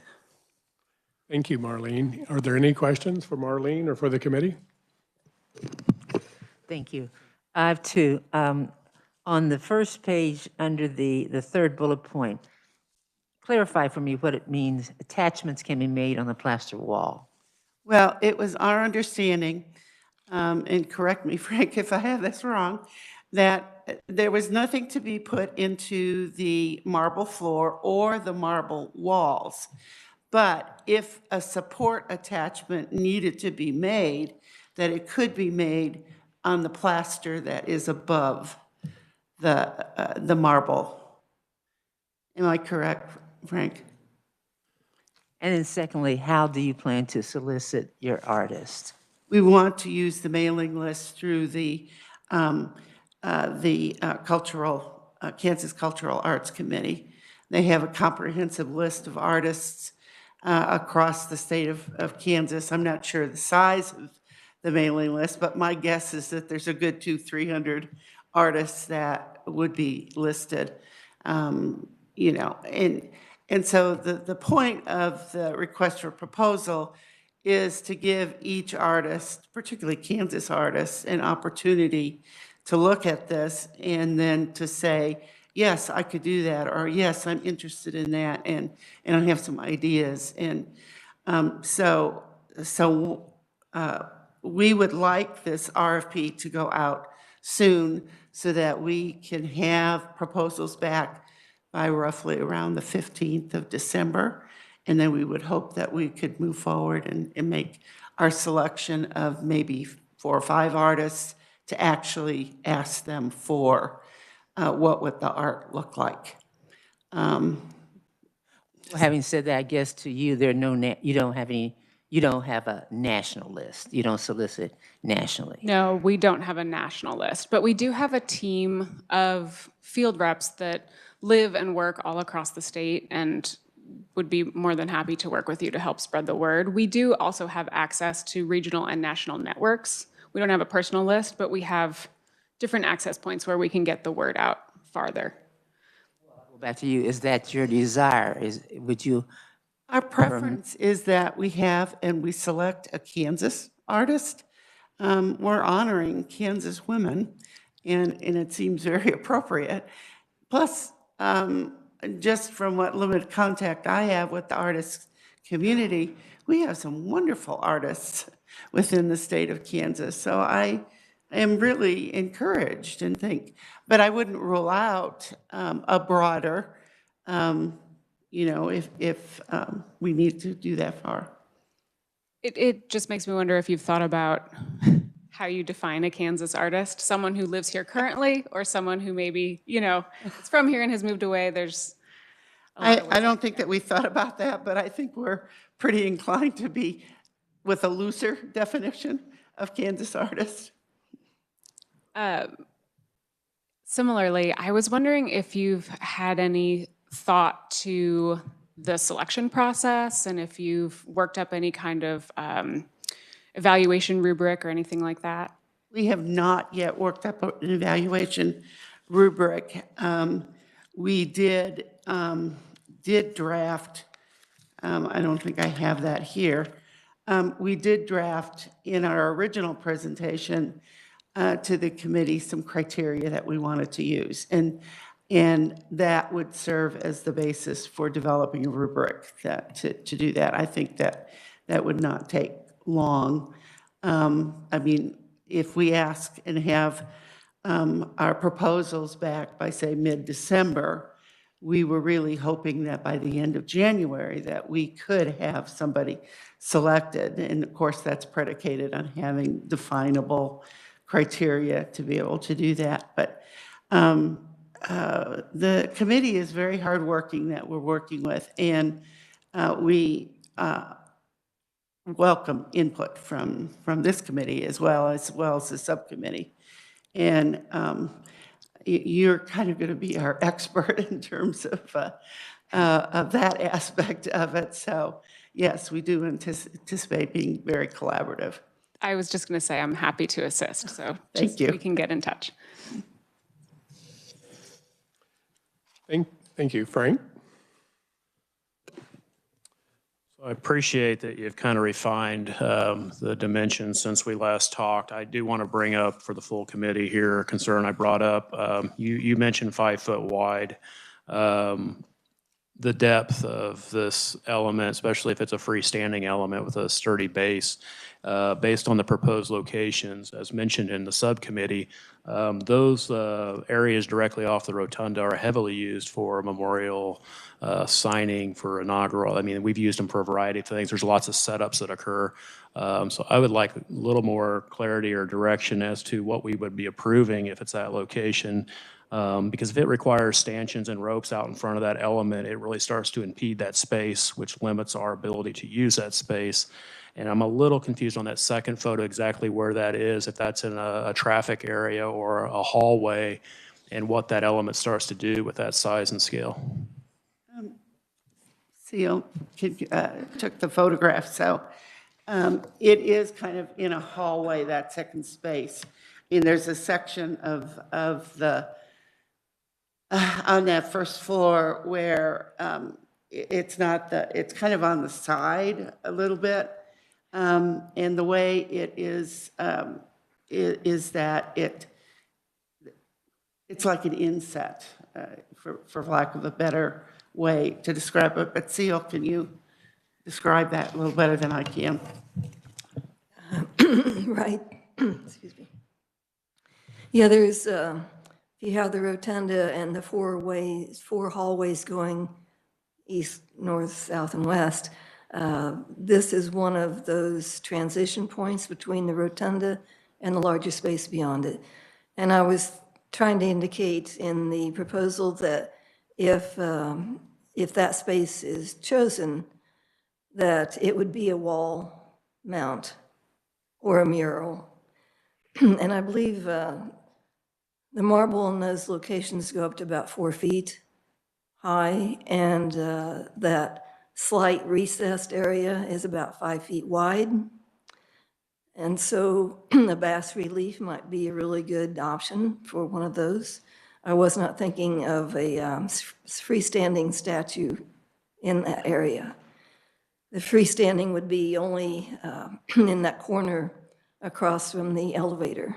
Thank you, Marlene. Are there any questions for Marlene or for the committee? Thank you. I have 2. On the first page, under the 3rd bullet point, clarify for me what it means attachments can be made on the plaster wall. Well, it was our understanding, and correct me, Frank, if I have this wrong, that there was nothing to be put into the marble floor or the marble walls. But if a support attachment needed to be made, that it could be made on the plaster that is above the marble. Am I correct, Frank? And then secondly, how do you plan to solicit your artists? We want to use the mailing list through the Kansas Cultural Arts Committee. They have a comprehensive list of artists across the state of Kansas. I'm not sure the size of the mailing list, but my guess is that there's a good 200-300 artists that would be listed. You know, and so the point of the request for proposal is to give each artist, particularly Kansas artists, an opportunity to look at this and then to say, yes, I could do that, or yes, I'm interested in that, and I have some ideas. And so we would like this RFP to go out soon so that we can have proposals back by roughly around the 15th of December. And then we would hope that we could move forward and make our selection of maybe 4 or 5 artists to actually ask them for what would the art look like. Having said that, I guess to you, there are no, you don't have a national list. You don't solicit nationally. No, we don't have a national list, but we do have a team of field reps that live and work all across the state and would be more than happy to work with you to help spread the word. We do also have access to regional and national networks. We don't have a personal list, but we have different access points where we can get the word out farther. Back to you, is that your desire? Would you? Our preference is that we have and we select a Kansas artist. We're honoring Kansas women, and it seems very appropriate. Plus, just from what limited contact I have with the artist community, we have some wonderful artists within the state of Kansas. So I am really encouraged and think, but I wouldn't rule out a broader, if we need to do that far. It just makes me wonder if you've thought about how you define a Kansas artist, someone who lives here currently or someone who maybe, is from here and has moved away. There's I don't think that we thought about that, but I think we're pretty inclined to be with a looser definition of Kansas artist. Similarly, I was wondering if you've had any thought to the selection process and if you've worked up any kind of evaluation rubric or anything like that. We have not yet worked up an evaluation rubric. We did draft, I don't think I have that here. We did draft in our original presentation to the committee some criteria that we wanted to use. And that would serve as the basis for developing a rubric to do that. I think that would not take long. I mean, if we ask and have our proposals back by, say, mid-December, we were really hoping that by the end of January that we could have somebody selected. And of course, that's predicated on having definable criteria to be able to do that. But the committee is very hardworking that we're working with, and we welcome input from this committee as well as the subcommittee. And you're kind of going to be our expert in terms of that aspect of it. So yes, we do anticipate being very collaborative. I was just going to say I'm happy to assist, so Thank you. We can get in touch. Thank you, Frank. So I appreciate that you've kind of refined the dimensions since we last talked. I do want to bring up for the full committee here a concern I brought up. You mentioned 5 foot wide. The depth of this element, especially if it's a freestanding element with a sturdy base, based on the proposed locations, as mentioned in the subcommittee, those areas directly off the rotunda are heavily used for memorial signing, for inaugural. I mean, we've used them for a variety of things. There's lots of setups that occur. So I would like a little more clarity or direction as to what we would be approving if it's that location. Because if it requires stanchions and ropes out in front of that element, it really starts to impede that space, which limits our ability to use that space. And I'm a little confused on that second photo exactly where that is, if that's in a traffic area or a hallway, and what that element starts to do with that size and scale. Seal took the photograph, so it is kind of in a hallway, that second space. And there's a section of the on that first floor where it's kind of on the side a little bit. And the way it is that it's like an inset, for lack of a better way to describe it. But Seal, can you describe that a little better than I can? Right. Excuse me. Yeah, there's, you have the rotunda and the four hallways going east, north, south, and west. This is one of those transition points between the rotunda and the larger space beyond it. And I was trying to indicate in the proposal that if that space is chosen, that it would be a wall mount or a mural. And I believe the marble in those locations go up to about 4 feet high, and that slight recessed area is about 5 feet wide. And so a bas relief might be a really good option for one of those. I was not thinking of a freestanding statue in that area. The freestanding would be only in that corner across from the elevator.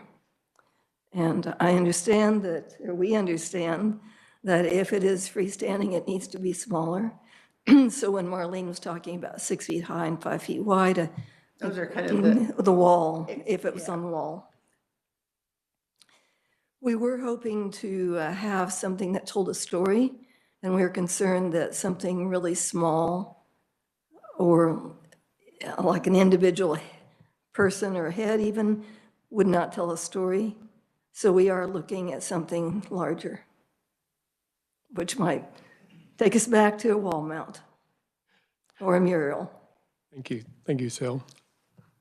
And I understand that, or we understand that if it is freestanding, it needs to be smaller. So when Marlene was talking about 6 feet high and 5 feet wide, those are kind of the wall, if it was on the wall. We were hoping to have something that told a story, and we were concerned that something really small or like an individual person or head even would not tell a story. So we are looking at something larger, which might take us back to a wall mount or a mural. Thank you. Thank you, Sil.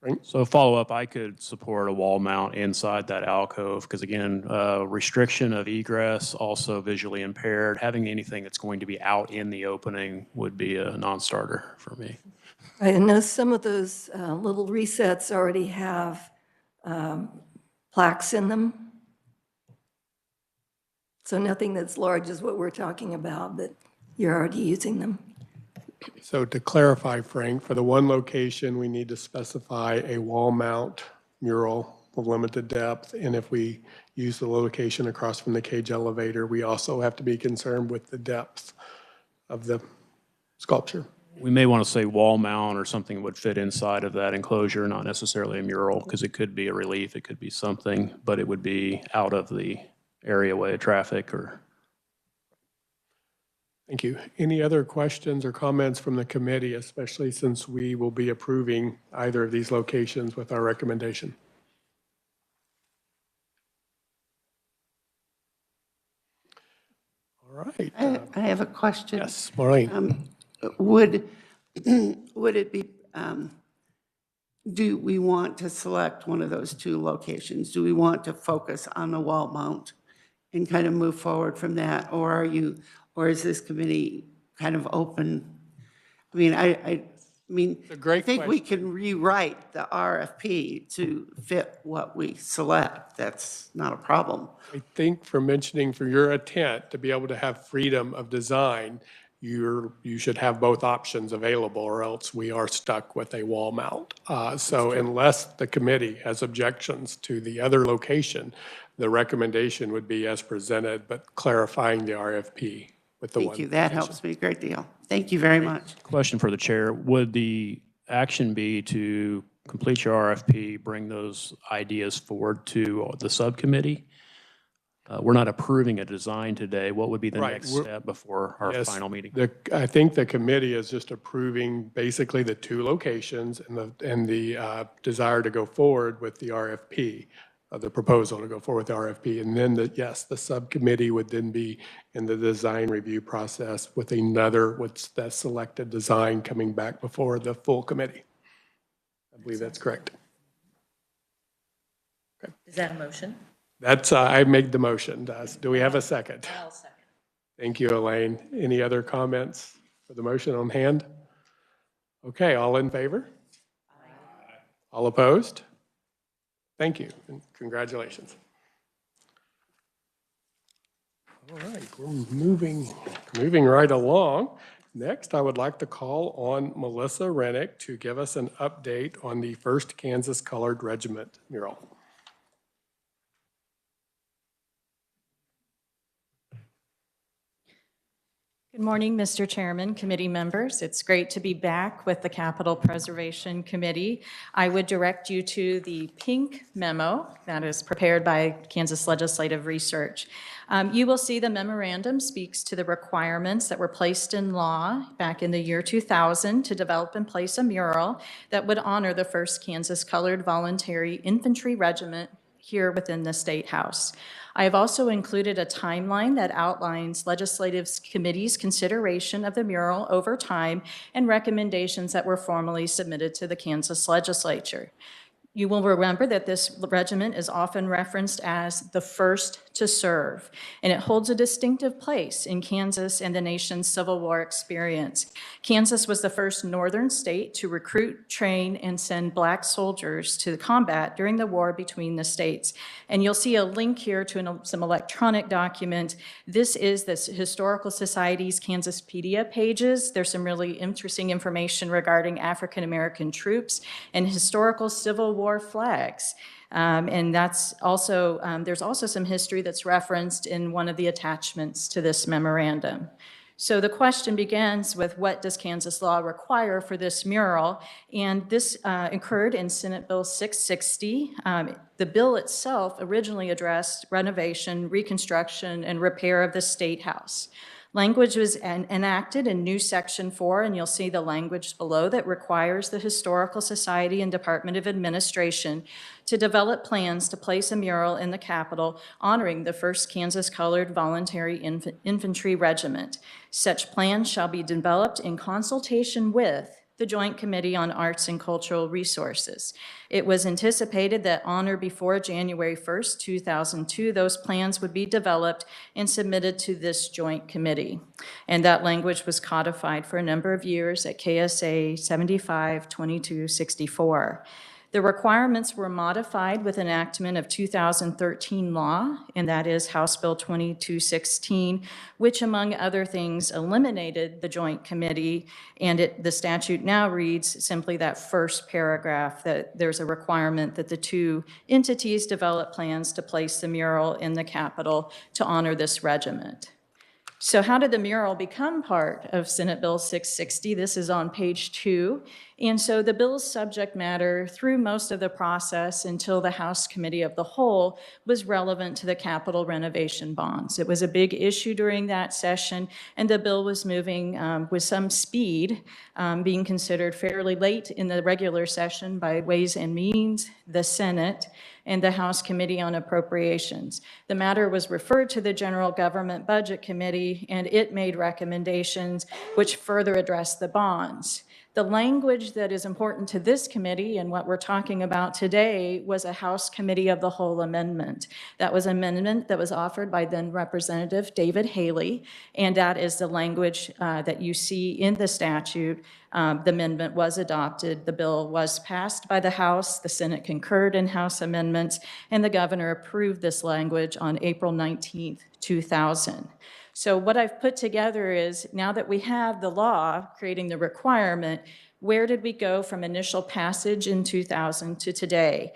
Frank? So follow up, I could support a wall mount inside that alcove because again, restriction of egress, also visually impaired. Having anything that's going to be out in the opening would be a non-starter for me. Right, and know some of those little resets already have plaques in them. So nothing that's large is what we're talking about, but you're already using them. So to clarify, Frank, for the one location, we need to specify a wall mount mural of limited depth. And if we use the location across from the cage elevator, we also have to be concerned with the depth of the sculpture. We may want to say wall mount or something that would fit inside of that enclosure, not necessarily a mural, because it could be a relief, it could be something, but it would be out of the areaway of traffic or. Thank you. Any other questions or comments from the committee, especially since we will be approving either of these locations with our recommendation? All right. I have a question. Yes, Marlene. Would it be, do we want to select one of those two locations? Do we want to focus on the wall mount and kind of move forward from that? Or is this committee kind of open? I mean, I think we can rewrite the RFP to fit what we select. That's not a problem. I think for mentioning for your intent to be able to have freedom of design, you should have both options available, or else we are stuck with a wall mount. So unless the committee has objections to the other location, the recommendation would be as presented, but clarifying the RFP with the one. Thank you. That helps me a great deal. Thank you very much. Question for the chair. Would the action be to complete your RFP, bring those ideas forward to the subcommittee? We're not approving a design today. What would be the next step before our final meeting? I think the committee is just approving basically the two locations and the desire to go forward with the RFP, the proposal to go forward with the RFP. And then the subcommittee would then be in the design review process with what's that selected design coming back before the full committee. I believe that's correct. Okay. Is that a motion? That's, I made the motion. Do we have a second? I'll second. Thank you, Elaine. Any other comments for the motion on hand? Okay, all in favor? Aye. All opposed? Thank you, and congratulations. All right, we're moving right along. Next, I would like to call on Melissa Rennick to give us an update on the First Kansas Colored Regiment mural. Good morning, Mr. Chairman, committee members. It's great to be back with the Capital Preservation Committee. I would direct you to the pink memo that is prepared by Kansas Legislative Research. You will see the memorandum speaks to the requirements that were placed in law back in the year 2000 to develop and place a mural that would honor the 1st Kansas Colored Voluntary Infantry Regiment here within the State House. I have also included a timeline that outlines Legislative Committee's consideration of the mural over time and recommendations that were formally submitted to the Kansas Legislature. You will remember that this regiment is often referenced as the first to serve, and it holds a distinctive place in Kansas and the nation's Civil War experience. Kansas was the first northern state to recruit, train, and send Black soldiers to combat during the war between the states. And you'll see a link here to some electronic document. This is the Historical Society's Kansaspedia pages. There's some really interesting information regarding African American troops and historical Civil War flags. And that's also, there's also some history that's referenced in one of the attachments to this memorandum. So the question begins with, what does Kansas law require for this mural? And this occurred in Senate Bill 660. The bill itself originally addressed renovation, reconstruction, and repair of the State House. Language was enacted in new Section 4, and you'll see the language below that requires the Historical Society and Department of Administration to develop plans to place a mural in the Capitol honoring the 1st Kansas Colored Voluntary Infantry Regiment. Such plans shall be developed in consultation with the Joint Committee on Arts and Cultural Resources. It was anticipated that on or before January 1st, 2002, those plans would be developed and submitted to this joint committee. And that language was codified for a number of years at KSA 75-2264. The requirements were modified with enactment of 2013 law, and that is House Bill 2216, which among other things eliminated the joint committee, and the statute now reads simply that first paragraph, that there's a requirement that the two entities develop plans to place the mural in the Capitol to honor this regiment. So how did the mural become part of Senate Bill 660? This is on page 2. And so the bill's subject matter through most of the process until the House Committee of the Whole was relevant to the Capitol renovation bonds. It was a big issue during that session, and the bill was moving with some speed, being considered fairly late in the regular session by Ways and Means, the Senate, and the House Committee on Appropriations. The matter was referred to the General Government Budget Committee, and it made recommendations which further addressed the bonds. The language that is important to this committee and what we're talking about today was a House Committee of the Whole amendment. That was an amendment that was offered by then Representative David Haley, and that is the language that you see in the statute. The amendment was adopted, the bill was passed by the House, the Senate concurred in House amendments, and the governor approved this language on April 19th, 2000. So what I've put together is, now that we have the law creating the requirement, where did we go from initial passage in 2000 to today?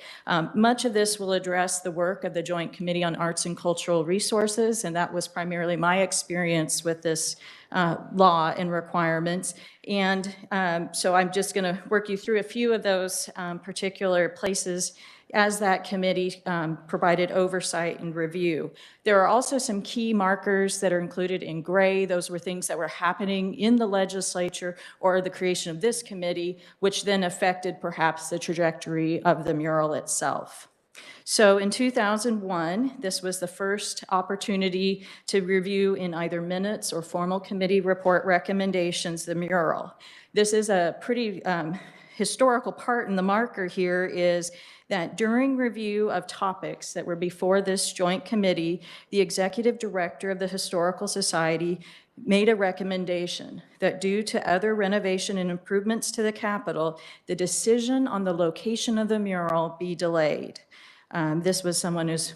Much of this will address the work of the Joint Committee on Arts and Cultural Resources, and that was primarily my experience with this law and requirements. And so I'm just going to work you through a few of those particular places as that committee provided oversight and review. There are also some key markers that are included in gray. Those were things that were happening in the legislature or the creation of this committee, which then affected perhaps the trajectory of the mural itself. So in 2001, this was the first opportunity to review in either minutes or formal committee report recommendations the mural. This is a pretty historical part, and the marker here is that during review of topics that were before this joint committee, the executive director of the Historical Society made a recommendation that due to other renovation and improvements to the Capitol, the decision on the location of the mural be delayed. This was someone who's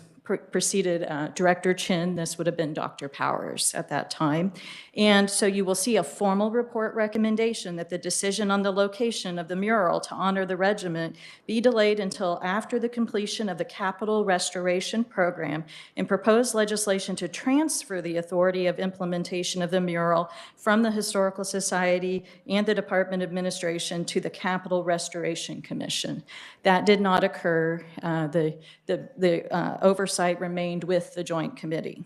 preceded Director Chin. This would have been Dr. Powers at that time. And so you will see a formal report recommendation that the decision on the location of the mural to honor the regiment be delayed until after the completion of the capital restoration program, and propose legislation to transfer the authority of implementation of the mural from the Historical Society and the Department of Administration to the Capital Restoration Commission. That did not occur. The oversight remained with the Joint Committee.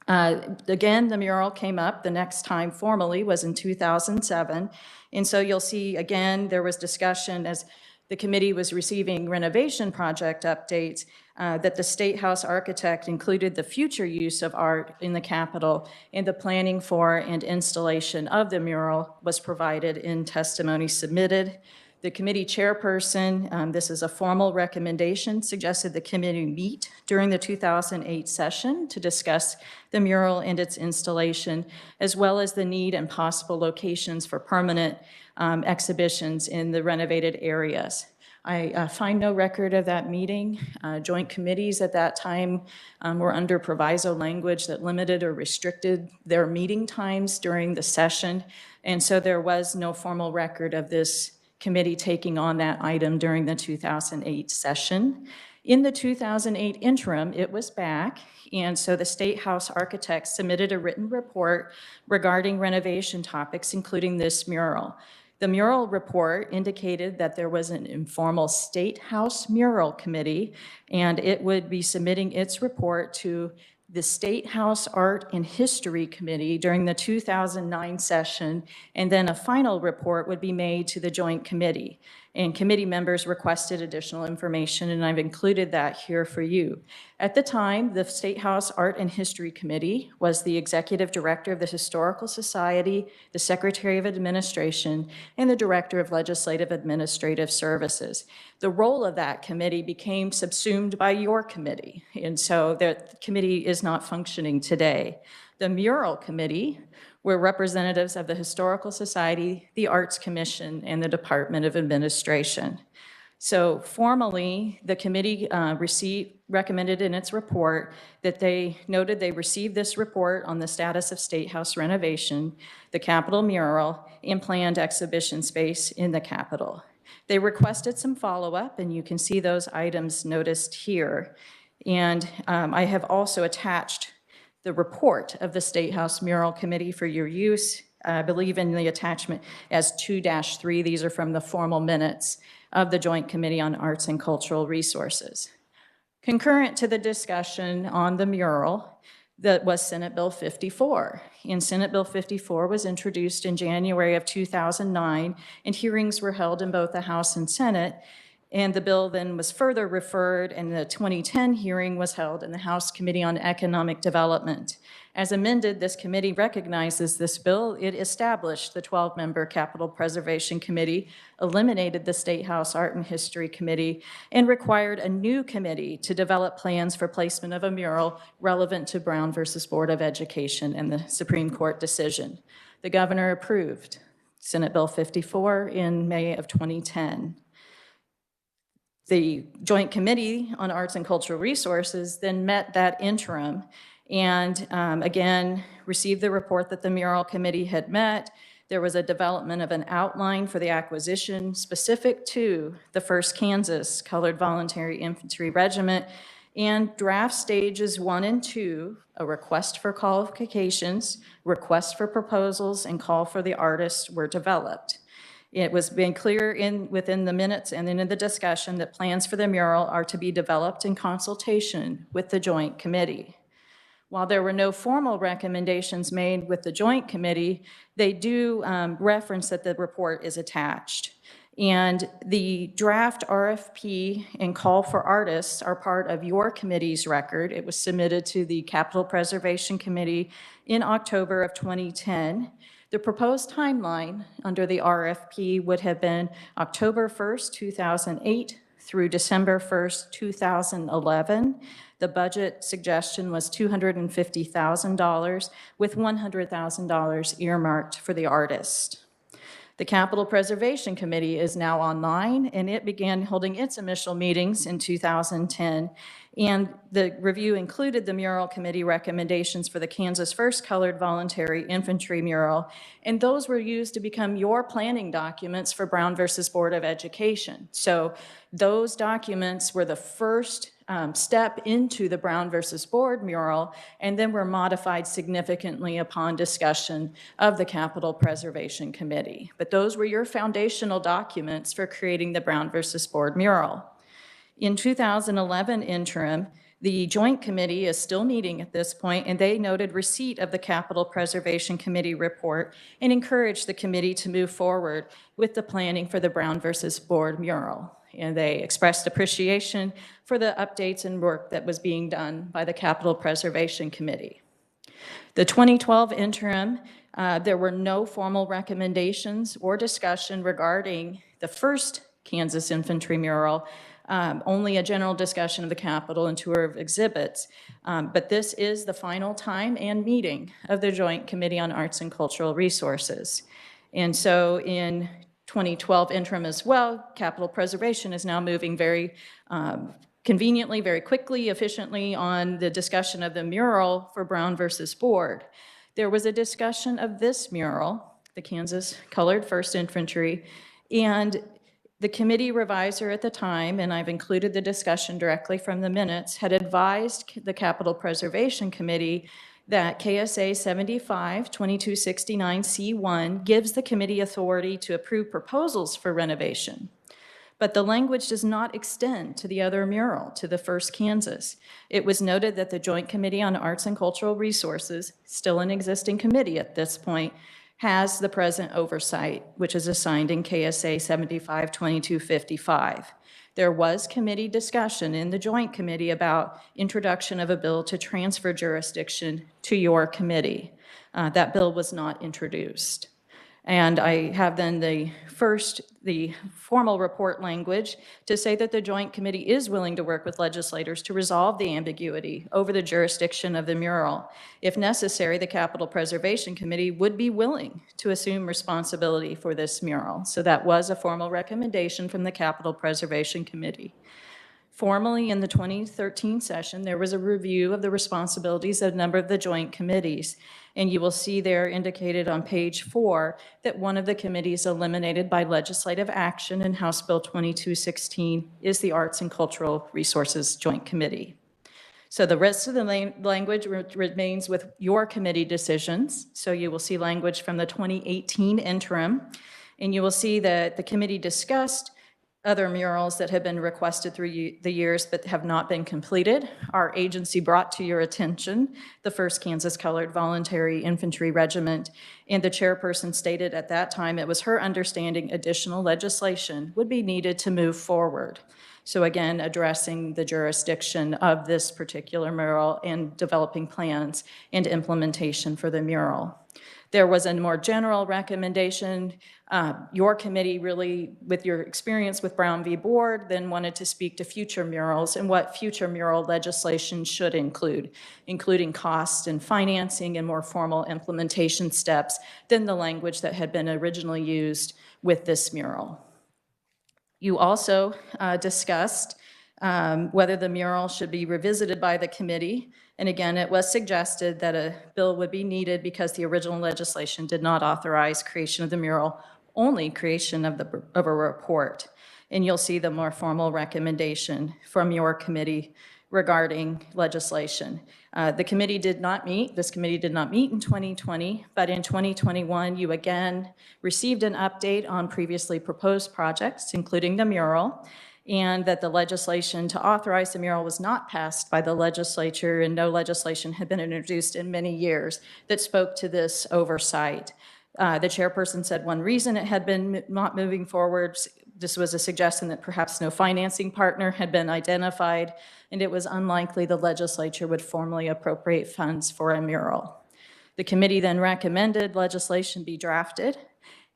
Again, the mural came up the next time formally was in 2007. And so you'll see, again, there was discussion as the committee was receiving renovation project updates that the State House architect included the future use of art in the Capitol, and the planning for and installation of the mural was provided in testimony submitted. The committee chairperson, this is a formal recommendation, suggested the committee meet during the 2008 session to discuss the mural and its installation, as well as the need and possible locations for permanent exhibitions in the renovated areas. I find no record of that meeting. Joint committees at that time were under proviso language that limited or restricted their meeting times during the session, and so there was no formal record of this committee taking on that item during the 2008 session. In the 2008 interim, it was back, and so the State House architect submitted a written report regarding renovation topics, including this mural. The mural report indicated that there was an informal State House mural committee, and it would be submitting its report to the State House Art and History Committee during the 2009 session, and then a final report would be made to the Joint Committee. And committee members requested additional information, and I've included that here for you. At the time, the State House Art and History Committee was the executive director of the Historical Society, the Secretary of Administration, and the Director of Legislative Administrative Services. The role of that committee became subsumed by your committee, and so the committee is not functioning today. The Mural Committee were representatives of the Historical Society, the Arts Commission, and the Department of Administration. So formally, the committee recommended in its report that they noted they received this report on the status of State House renovation, the Capitol mural, and planned exhibition space in the Capitol. They requested some follow-up, and you can see those items noticed here. And I have also attached the report of the State House Mural Committee for your use. I believe in the attachment as 2-3. These are from the formal minutes of the Joint Committee on Arts and Cultural Resources. Concurrent to the discussion on the mural, that was Senate Bill 54. And Senate Bill 54 was introduced in January of 2009, and hearings were held in both the House and Senate. And the bill then was further referred, and the 2010 hearing was held in the House Committee on Economic Development. As amended, this committee recognizes this bill. It established the 12-member Capital Preservation Committee, eliminated the State House Art and History Committee, and required a new committee to develop plans for placement of a mural relevant to Brown versus Board of Education and the Supreme Court decision. The governor approved Senate Bill 54 in May of 2010. The Joint Committee on Arts and Cultural Resources then met that interim and again received the report that the Mural Committee had met. There was a development of an outline for the acquisition specific to the 1st Kansas Colored Voluntary Infantry Regiment, and draft stages 1 and 2, a request for qualifications, request for proposals, and call for the artists were developed. It was being clear within the minutes and then in the discussion that plans for the mural are to be developed in consultation with the Joint Committee. While there were no formal recommendations made with the Joint Committee, they do reference that the report is attached. And the draft RFP and call for artists are part of your committee's record. It was submitted to the Capital Preservation Committee in October of 2010. The proposed timeline under the RFP would have been October 1st, 2008 through December 1st, 2011. The budget suggestion was $250,000 with $100,000 earmarked for the artist. The Capital Preservation Committee is now online, and it began holding its initial meetings in 2010. And the review included the mural committee recommendations for the Kansas First Colored Voluntary Infantry mural, and those were used to become your planning documents for Brown versus Board of Education. So those documents were the first step into the Brown versus Board mural, and then were modified significantly upon discussion of the Capital Preservation Committee. But those were your foundational documents for creating the Brown versus Board mural. In 2011 interim, the Joint Committee is still meeting at this point, and they noted receipt of the Capital Preservation Committee report and encouraged the committee to move forward with the planning for the Brown versus Board mural. And they expressed appreciation for the updates and work that was being done by the Capital Preservation Committee. The 2012 interim, there were no formal recommendations or discussion regarding the first Kansas Infantry mural, only a general discussion of the Capitol and tour of exhibits. But this is the final time and meeting of the Joint Committee on Arts and Cultural Resources. And so in 2012 interim as well, Capital Preservation is now moving very conveniently, very quickly, efficiently on the discussion of the mural for Brown versus Board. There was a discussion of this mural, the Kansas Colored First Infantry, and the committee reviser at the time, and I've included the discussion directly from the minutes, had advised the Capital Preservation Committee that KSA 75-2269C1 gives the committee authority to approve proposals for renovation. But the language does not extend to the other mural, to the first Kansas. It was noted that the Joint Committee on Arts and Cultural Resources, still an existing committee at this point, has the present oversight, which is assigned in KSA 75-2255. There was committee discussion in the Joint Committee about introduction of a bill to transfer jurisdiction to your committee. That bill was not introduced. And I have then the formal report language to say that the Joint Committee is willing to work with legislators to resolve the ambiguity over the jurisdiction of the mural. If necessary, the Capital Preservation Committee would be willing to assume responsibility for this mural. So that was a formal recommendation from the Capital Preservation Committee. Formally, in the 2013 session, there was a review of the responsibilities of a number of the joint committees. And you will see there indicated on page 4 that one of the committees eliminated by legislative action in House Bill 2216 is the Arts and Cultural Resources Joint Committee. So the rest of the language remains with your committee decisions. So you will see language from the 2018 interim, and you will see that the committee discussed other murals that have been requested through the years but have not been completed. Our agency brought to your attention the first Kansas Colored Voluntary Infantry Regiment, and the chairperson stated at that time it was her understanding additional legislation would be needed to move forward. So again, addressing the jurisdiction of this particular mural and developing plans and implementation for the mural. There was a more general recommendation. Your committee really, with your experience with Brown v. Board, then wanted to speak to future murals and what future mural legislation should include, including cost and financing and more formal implementation steps than the language that had been originally used with this mural. You also discussed whether the mural should be revisited by the committee. And again, it was suggested that a bill would be needed because the original legislation did not authorize creation of the mural, only creation of a report. And you'll see the more formal recommendation from your committee regarding legislation. The committee did not meet. This committee did not meet in 2020, but in 2021, you again received an update on previously proposed projects, including the mural, and that the legislation to authorize the mural was not passed by the legislature, and no legislation had been introduced in many years that spoke to this oversight. The chairperson said one reason it had been not moving forward, this was a suggestion that perhaps no financing partner had been identified, and it was unlikely the legislature would formally appropriate funds for a mural. The committee then recommended legislation be drafted,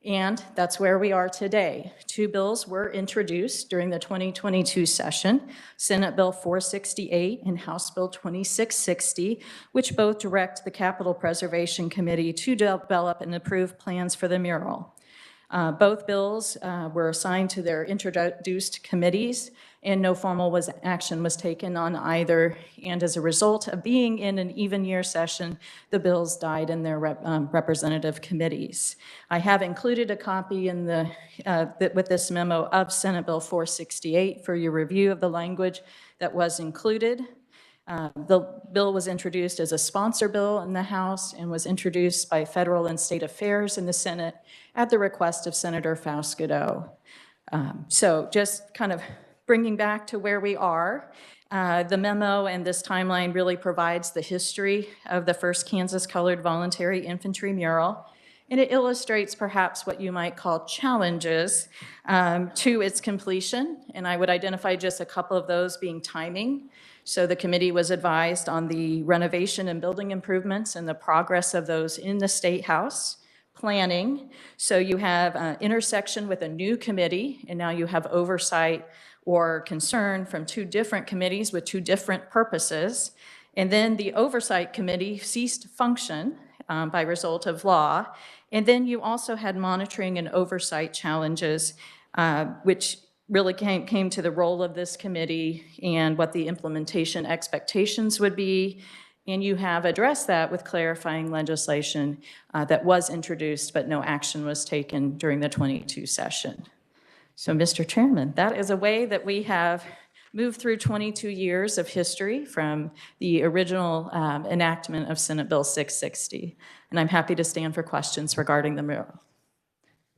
and that's where we are today. Two bills were introduced during the 2022 session, Senate Bill 468 and House Bill 2660, which both direct the Capital Preservation Committee to develop and approve plans for the mural. Both bills were assigned to their introduced committees, and no formal action was taken on either. And as a result of being in an even year session, the bills died in their representative committees. I have included a copy in with this memo of Senate Bill 468 for your review of the language that was included. The bill was introduced as a sponsor bill in the House and was introduced by Federal and State Affairs in the Senate at the request of Senator Faust-Godot. So just kind of bringing back to where we are, the memo and this timeline really provides the history of the first Kansas Colored Voluntary Infantry mural, and it illustrates perhaps what you might call challenges to its completion, and I would identify just a couple of those being timing. So the committee was advised on the renovation and building improvements and the progress of those in the State House. Planning, so you have an intersection with a new committee, and now you have oversight or concern from two different committees with two different purposes. And then the oversight committee ceased function by result of law. And then you also had monitoring and oversight challenges, which really came to the role of this committee and what the implementation expectations would be. And you have addressed that with clarifying legislation that was introduced, but no action was taken during the 22 session. So, Mr. Chairman, that is a way that we have moved through 22 years of history from the original enactment of Senate Bill 660. And I'm happy to stand for questions regarding the mural.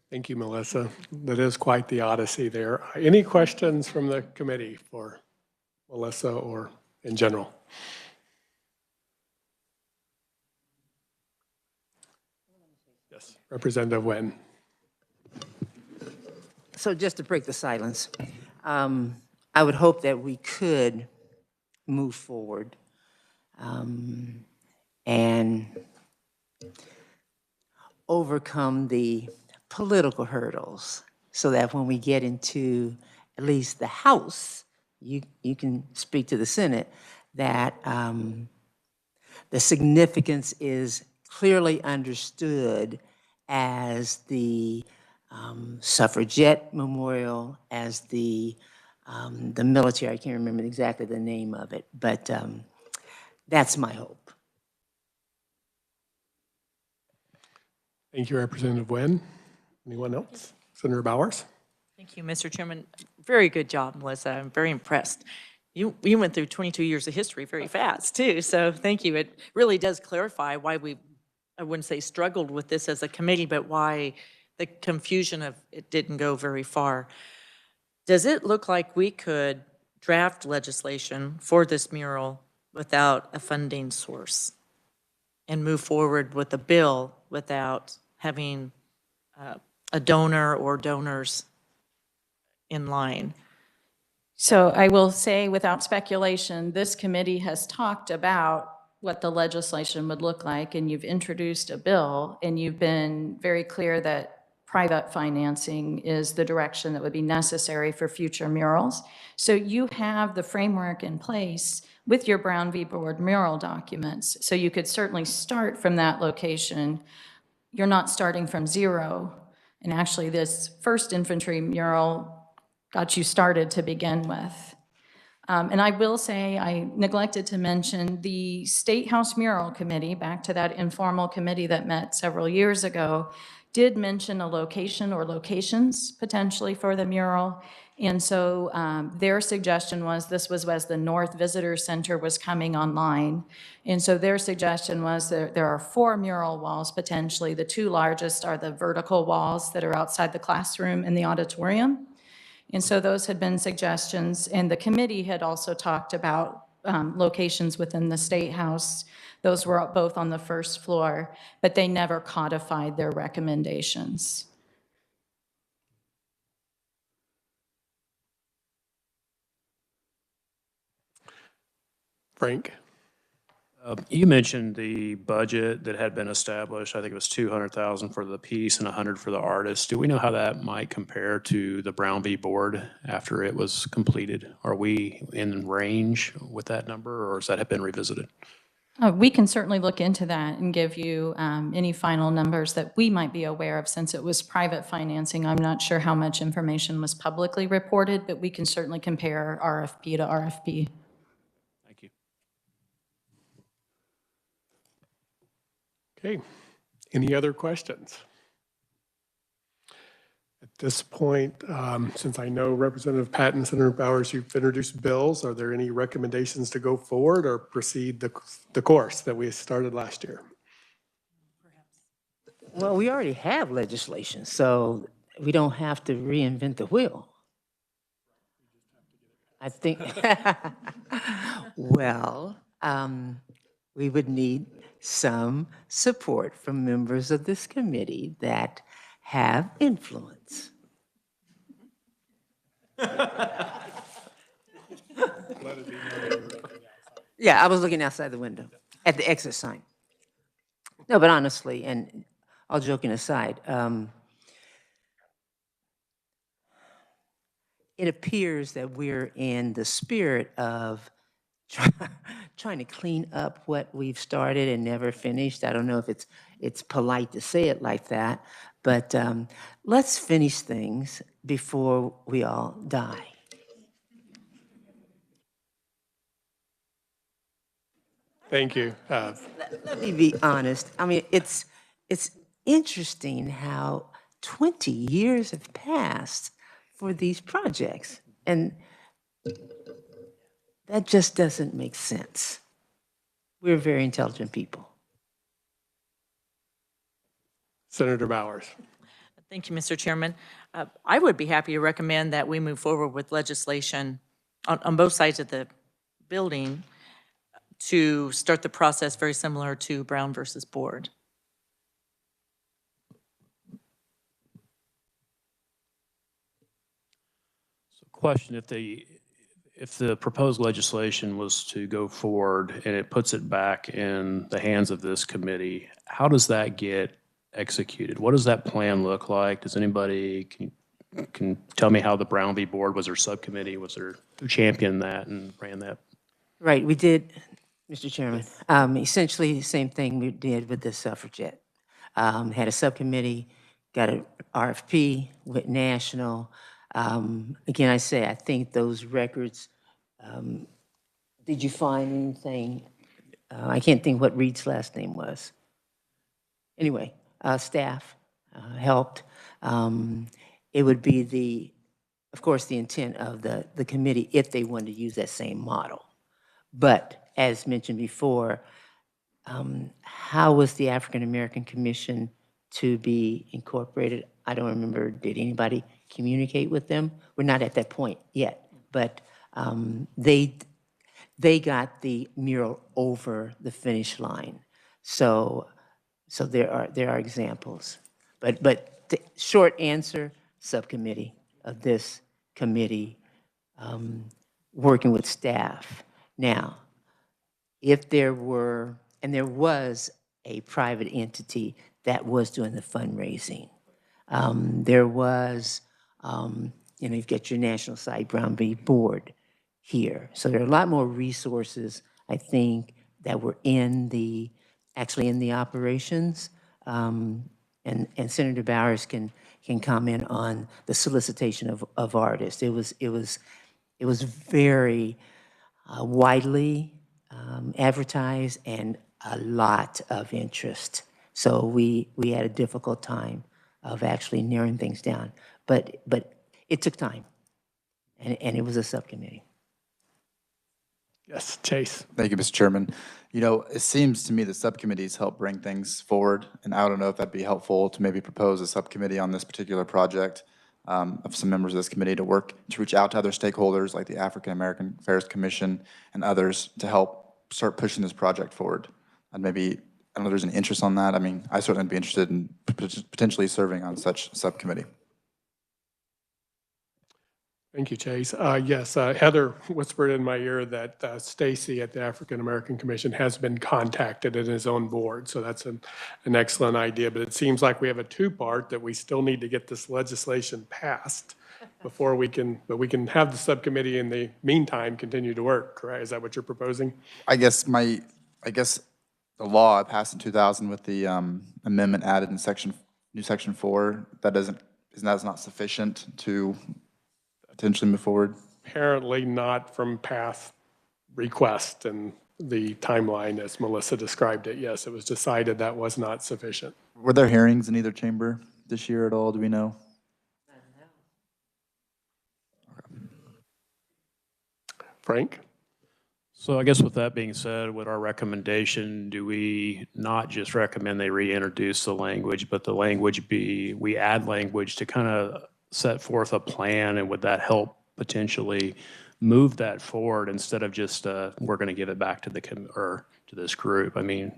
Thank you, Melissa. That is quite the odyssey there. Any questions from the committee for Melissa or in general? Yes, Representative Wen. So just to break the silence, I would hope that we could move forward and overcome the political hurdles so that when we get into at least the House, you can speak to the Senate, that the significance is clearly understood as the suffragette memorial, as the military, I can't remember exactly the name of it, but that's my hope. Thank you, Representative Wen. Anyone else? Senator Bowers? Thank you, Mr. Chairman. Very good job, Melissa. I'm very impressed. You went through 22 years of history very fast, too, so thank you. It really does clarify why we, I wouldn't say struggled with this as a committee, but why the confusion of it didn't go very far. Does it look like we could draft legislation for this mural without a funding source and move forward with a bill without having a donor or donors in line? So I will say without speculation, this committee has talked about what the legislation would look like, and you've introduced a bill, and you've been very clear that private financing is the direction that would be necessary for future murals. So you have the framework in place with your Brown v. Board mural documents. So you could certainly start from that location. You're not starting from zero. And actually, this first infantry mural got you started to begin with. And I will say, I neglected to mention the State House Mural Committee, back to that informal committee that met several years ago, did mention a location or locations potentially for the mural. And so their suggestion was, this was as the North Visitor Center was coming online. And so their suggestion was that there are 4 mural walls potentially. The 2 largest are the vertical walls that are outside the classroom and the auditorium. And so those had been suggestions, and the committee had also talked about locations within the State House. Those were both on the first floor, but they never codified their recommendations. Frank? You mentioned the budget that had been established. I think it was $200,000 for the piece and $100,000 for the artist. Do we know how that might compare to the Brown v. Board after it was completed? Are we in range with that number, or has that been revisited? We can certainly look into that and give you any final numbers that we might be aware of. Since it was private financing, I'm not sure how much information was publicly reported, but we can certainly compare RFP to RFP. Thank you. Okay, any other questions? At this point, since I know Representative Patton and Senator Bowers, you've introduced bills, are there any recommendations to go forward or proceed the course that we started last year? Well, we already have legislation, so we don't have to reinvent the wheel. I think, well, we would need some support from members of this committee that have influence. Yeah, I was looking outside the window at the exit sign. No, but honestly, and all joking aside, it appears that we're in the spirit of trying to clean up what we've started and never finished. I don't know if it's polite to say it like that, but let's finish things before we all die. Thank you. Let me be honest. I mean, it's interesting how 20 years have passed for these projects, and that just doesn't make sense. We're very intelligent people. Senator Bowers. Thank you, Mr. Chairman. I would be happy to recommend that we move forward with legislation on both sides of the building to start the process very similar to Brown versus Board. So question, if the proposed legislation was to go forward and it puts it back in the hands of this committee, how does that get executed? What does that plan look like? Does anybody can tell me how the Brown v. Board, was there subcommittee? Was there, who championed that and ran that? Right, we did, Mr. Chairman, essentially the same thing we did with the suffragette. Had a subcommittee, got an RFP, went national. Again, I say, I think those records, did you find anything? I can't think what Reed's last name was. Anyway, staff helped. It would be of course, the intent of the committee if they wanted to use that same model. But as mentioned before, how was the African American Commission to be incorporated? I don't remember, did anybody communicate with them? We're not at that point yet, but they got the mural over the finish line. So there are examples. But the short answer, subcommittee of this committee working with staff. Now, if there were, and there was a private entity that was doing the fundraising. There was, you've got your national site, Brown v. Board here. So there are a lot more resources, I think, that were actually in the operations. And Senator Bowers can comment on the solicitation of artists. It was very widely advertised and a lot of interest. So we had a difficult time of actually narrowing things down. But it took time, and it was a subcommittee. Yes, Chase. Thank you, Mr. Chairman. You know, it seems to me the subcommittees help bring things forward, and I don't know if that'd be helpful to maybe propose a subcommittee on this particular project of some members of this committee to reach out to other stakeholders like the African American Affairs Commission and others to help start pushing this project forward. And maybe, I don't know if there's any interest on that. I mean, I certainly would be interested in potentially serving on such a subcommittee. Thank you, Chase. Yes, Heather whispered in my ear that Stacy at the African American Commission has been contacted and is on board. So that's an excellent idea. But it seems like we have a two-part that we still need to get this legislation passed before we can have the subcommittee in the meantime continue to work, correct? Is that what you're proposing? I guess my I guess the law passed in 2000 with the amendment added in new section 4, isn't that not sufficient to potentially move forward? Apparently not from past request and the timeline as Melissa described it. Yes, it was decided that was not sufficient. Were there hearings in either chamber this year at all? Do we know? Frank? So I guess with that being said, with our recommendation, do we not just recommend they reintroduce the language, but the language we add language to kind of set forth a plan, and would that help potentially move that forward instead of just, we're going to give it back to to this group? I mean,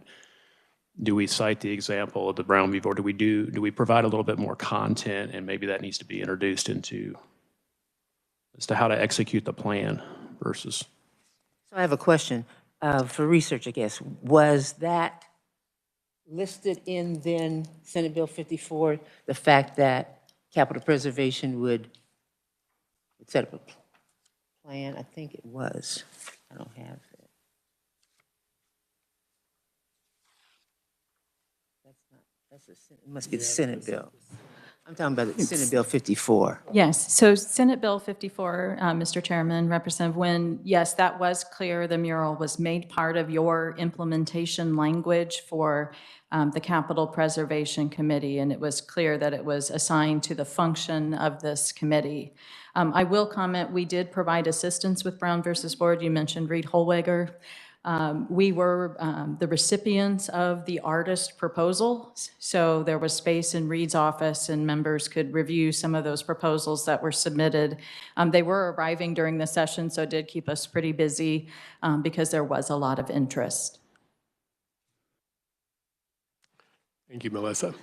do we cite the example of the Brown v. Board? Do we provide a little bit more content, and maybe that needs to be introduced into as to how to execute the plan versus? So I have a question for research, I guess. Was that listed in then Senate Bill 54, the fact that capital preservation would set up a plan? I think it was. I don't have it. It must be the Senate bill. I'm talking about the Senate Bill 54. Yes, so Senate Bill 54, Mr. Chairman, Representative Wynn, yes, that was clear. The mural was made part of your implementation language for the Capital Preservation Committee, and it was clear that it was assigned to the function of this committee. I will comment, we did provide assistance with Brown versus Board. You mentioned Reed Holweger. We were the recipients of the artist proposal, so there was space in Reed's office and members could review some of those proposals that were submitted. They were arriving during the session, so it did keep us pretty busy because there was a lot of interest. Thank you, Melissa.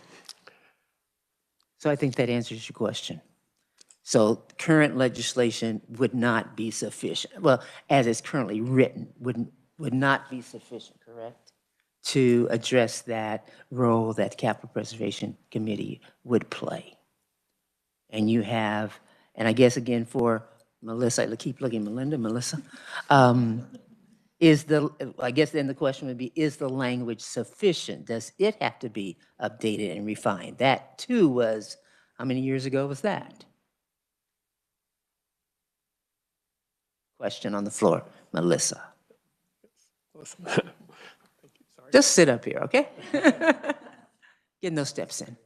So I think that answers your question. So current legislation would not be sufficient. Well, as it's currently written, would not be sufficient, correct, to address that role that Capital Preservation Committee would play. And you have, and I guess again for Melissa, I keep looking, Melissa, I guess then the question would be, is the language sufficient? Does it have to be updated and refined? That too was, how many years ago was that? Question on the floor, Melissa. Just sit up here, okay? Get no steps in.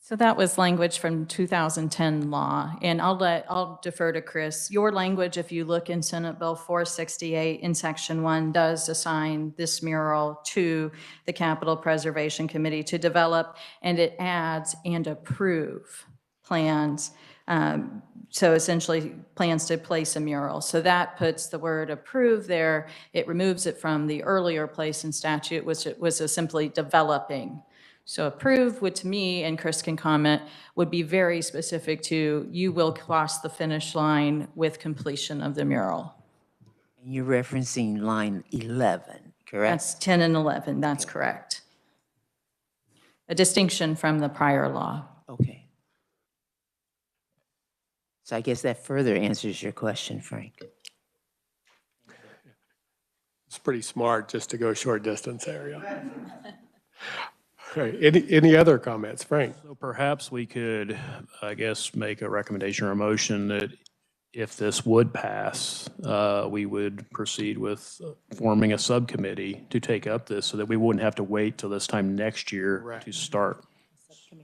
So that was language from 2010 law, and I'll defer to Chris. Your language, if you look in Senate Bill 468 in Section 1, does assign this mural to the Capital Preservation Committee to develop, and it adds and approve plans. So essentially plans to place a mural. So that puts the word approve there. It removes it from the earlier place in statute, which it was simply developing. So approve, which to me, and Chris can comment, would be very specific to you will cross the finish line with completion of the mural. And you're referencing line 11, correct? That's 10 and 11, that's correct. A distinction from the prior law. Okay. So I guess that further answers your question, Frank. It's pretty smart just to go short distance area. All right, any other comments, Frank? So perhaps we could, I guess, make a recommendation or a motion that if this would pass, we would proceed with forming a subcommittee to take up this so that we wouldn't have to wait till this time next year to start.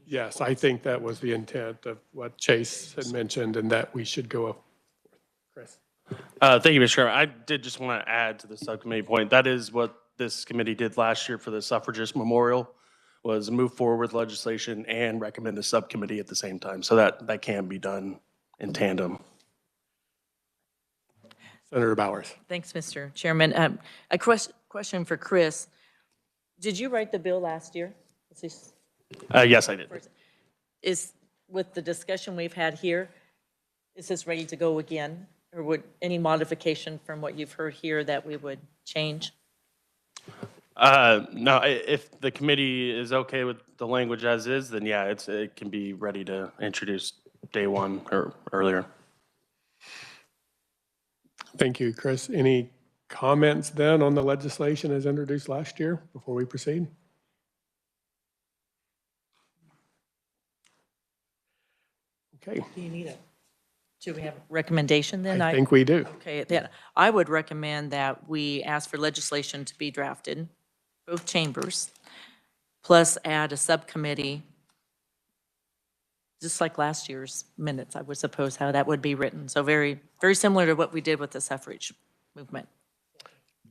Yes, I think that was the intent of what Chase had mentioned, and that we should go. Chris. Thank you, Mr. Chairman. I did just want to add to the subcommittee point. That is what this committee did last year for the suffragist memorial, was move forward with legislation and recommend a subcommittee at the same time. So that can be done in tandem. Senator Bowers. Thanks, Mr. Chairman. A question for Chris. Did you write the bill last year? Yes, I did. Is, with the discussion we've had here, is this ready to go again? Or would any modification from what you've heard here that we would change? No, if the committee is okay with the language as is, then yeah, it can be ready to introduce day one or earlier. Thank you, Chris. Any comments then on the legislation as introduced last year before we proceed? Okay, Do you need a, do we have a recommendation then? I think we do. Okay, then I would recommend that we ask for legislation to be drafted, both chambers, plus add a subcommittee, just like last year's minutes, I would suppose how that would be written. So very, very similar to what we did with the suffrage movement.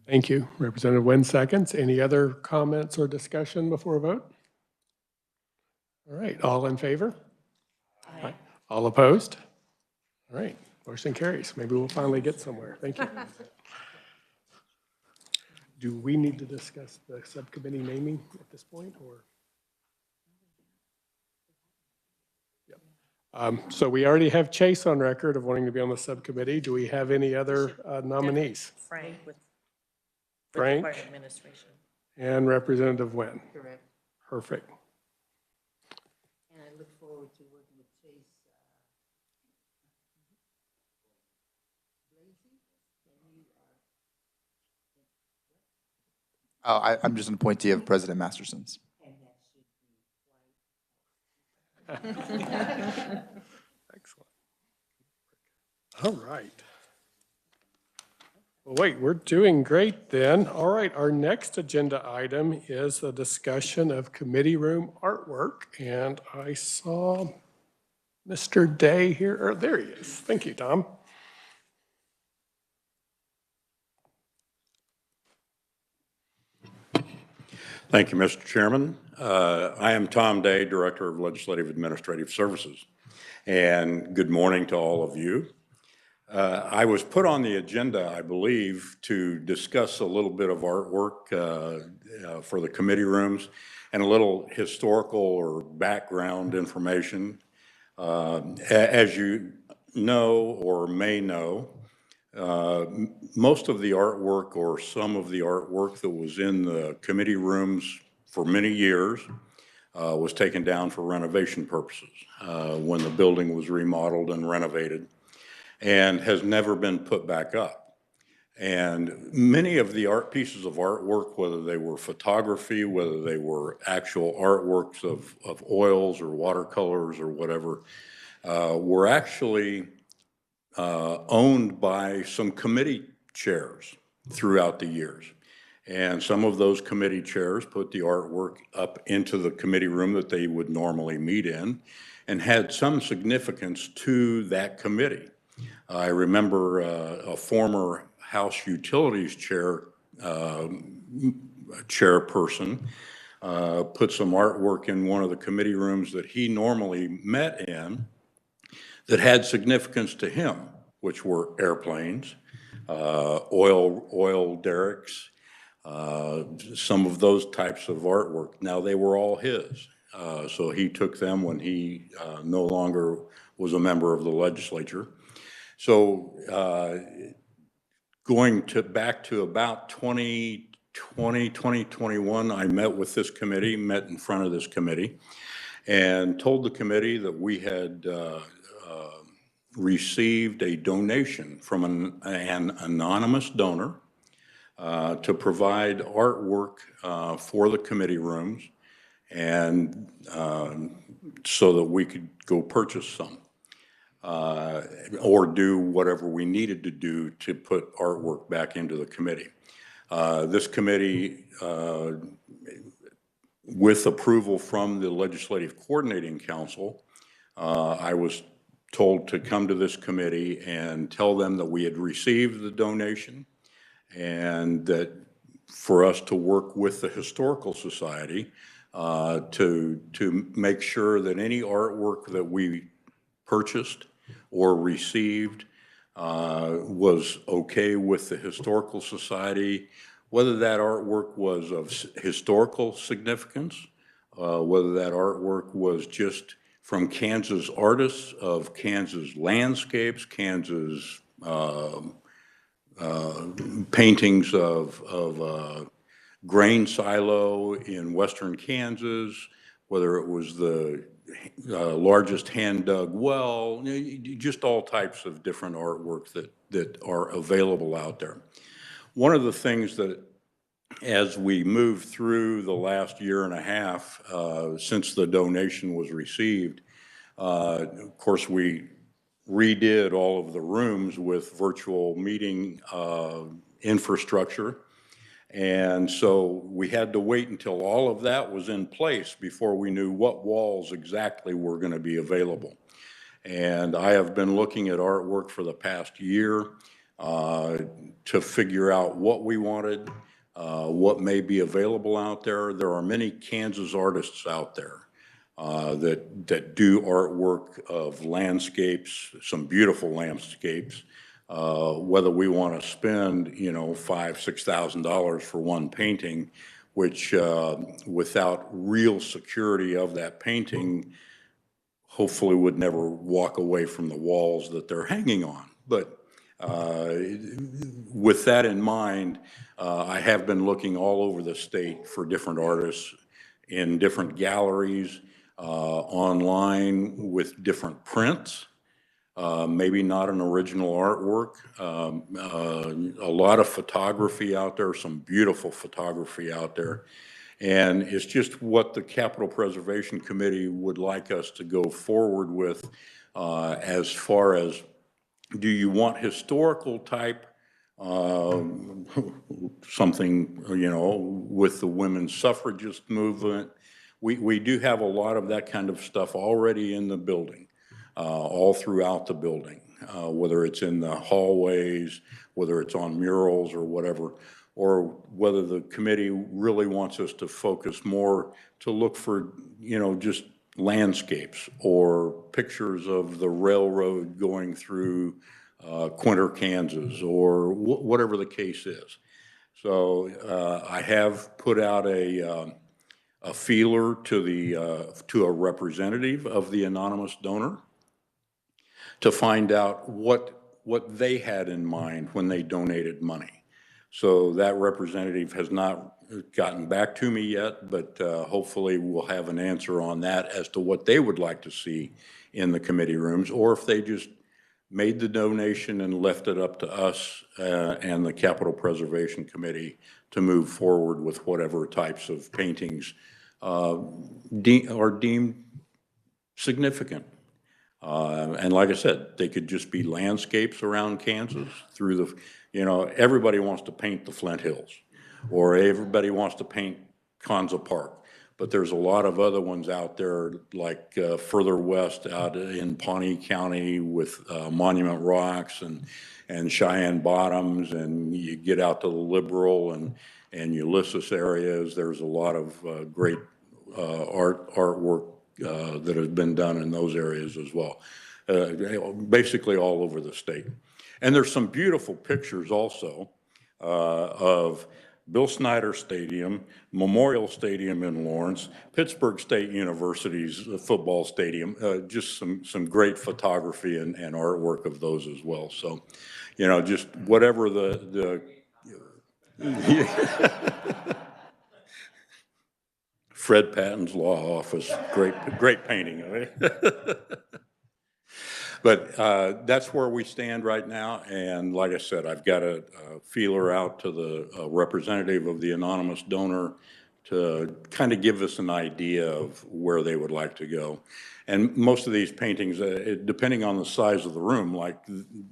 Thank you. Representative Wynn seconds. Any other comments or discussion before a vote? All right, all in favor? Aye. All opposed? All right, motion carries. Maybe we'll finally get somewhere. Thank you. Do we need to discuss the subcommittee naming at this point, or? Yep. So we already have Chase on record of wanting to be on the subcommittee. Do we have any other nominees? Frank with Frank Department of Administration. and Representative Wynn. Correct. Perfect. And I look forward to working with Chase. Oh, I'm just an appointee of President Masterson's. Excellent. All right. Well, wait, we're doing great then. All right, our next agenda item is a discussion of committee room artwork. And I saw Mr. Day here. Or there he is. Thank you, Tom. Thank you, Mr. Chairman. I am Tom Day, Director of Legislative Administrative Services, and good morning to all of you. I was put on the agenda, I believe, to discuss a little bit of artwork for the committee rooms and a little historical or background information. As you know or may know, most of the artwork or some of the artwork that was in the committee rooms for many years was taken down for renovation purposes when the building was remodeled and renovated, and has never been put back up. And many of the art pieces of artwork, whether they were photography, whether they were actual artworks of oils or watercolors or whatever, were actually owned by some committee chairs throughout the years. And some of those committee chairs put the artwork up into the committee room that they would normally meet in and had some significance to that committee. I remember a former House Utilities chairperson put some artwork in one of the committee rooms that he normally met in that had significance to him, which were airplanes, oil derricks, some of those types of artwork. Now, they were all his, so he took them when he no longer was a member of the legislature. So going back to about 2021, I met with this committee, met in front of this committee, and told the committee that we had received a donation from an anonymous donor to provide artwork for the committee rooms, and so that we could go purchase some or do whatever we needed to do to put artwork back into the committee. This committee, with approval from the Legislative Coordinating Council, I was told to come to this committee and tell them that we had received the donation and that for us to work with the Historical Society to make sure that any artwork that we purchased or received was okay with the Historical Society, whether that artwork was of historical significance, whether that artwork was just from Kansas artists of Kansas landscapes, Kansas paintings of grain silo in western Kansas, whether it was the largest hand-dug well, just all types of different artwork that are available out there. One of the things that, as we move through the last year and a half since the donation was received, of course, we redid all of the rooms with virtual meeting infrastructure. And so we had to wait until all of that was in place before we knew what walls exactly were going to be available. And I have been looking at artwork for the past year to figure out what we wanted, what may be available out there. There are many Kansas artists out there that do artwork of landscapes, some beautiful landscapes. Whether we want to spend, you know, $5,000–6,000 for one painting, which without real security of that painting, hopefully would never walk away from the walls that they're hanging on. But with that in mind, I have been looking all over the state for different artists in different galleries, online with different prints. Maybe not an original artwork. A lot of photography out there, some beautiful photography out there. And it's just what the Capital Preservation Committee would like us to go forward with as far as, do you want historical type, something, you know, with the women's suffragist movement? We do have a lot of that kind of stuff already in the building. All throughout the building, whether it's in the hallways, whether it's on murals or whatever, or whether the committee really wants us to focus more to look for, you know, just landscapes or pictures of the railroad going through Quinter, Kansas, or whatever the case is. So I have put out a feeler to a representative of the anonymous donor to find out what they had in mind when they donated money. So that representative has not gotten back to me yet, but hopefully we'll have an answer on that as to what they would like to see in the committee rooms, or if they just made the donation and left it up to us and the Capital Preservation Committee to move forward with whatever types of paintings are deemed significant. And like I said, they could just be landscapes around Kansas through the, you know, everybody wants to paint the Flint Hills, or everybody wants to paint Konza Park. But there's a lot of other ones out there, like further west out in Pawnee County with Monument Rocks and Cheyenne Bottoms, and you get out to the Liberal and Ulysses areas. There's a lot of great artwork that has been done in those areas as well, basically all over the state. And there's some beautiful pictures also of Bill Snyder Stadium, Memorial Stadium in Lawrence, Pittsburgh State University's football stadium, just some great photography and artwork of those as well. So, you know, just whatever the Fred Patton's law office, great painting of it. But that's where we stand right now. And like I said, I've got a feeler out to the representative of the anonymous donor to kind of give us an idea of where they would like to go. And most of these paintings, depending on the size of the room, like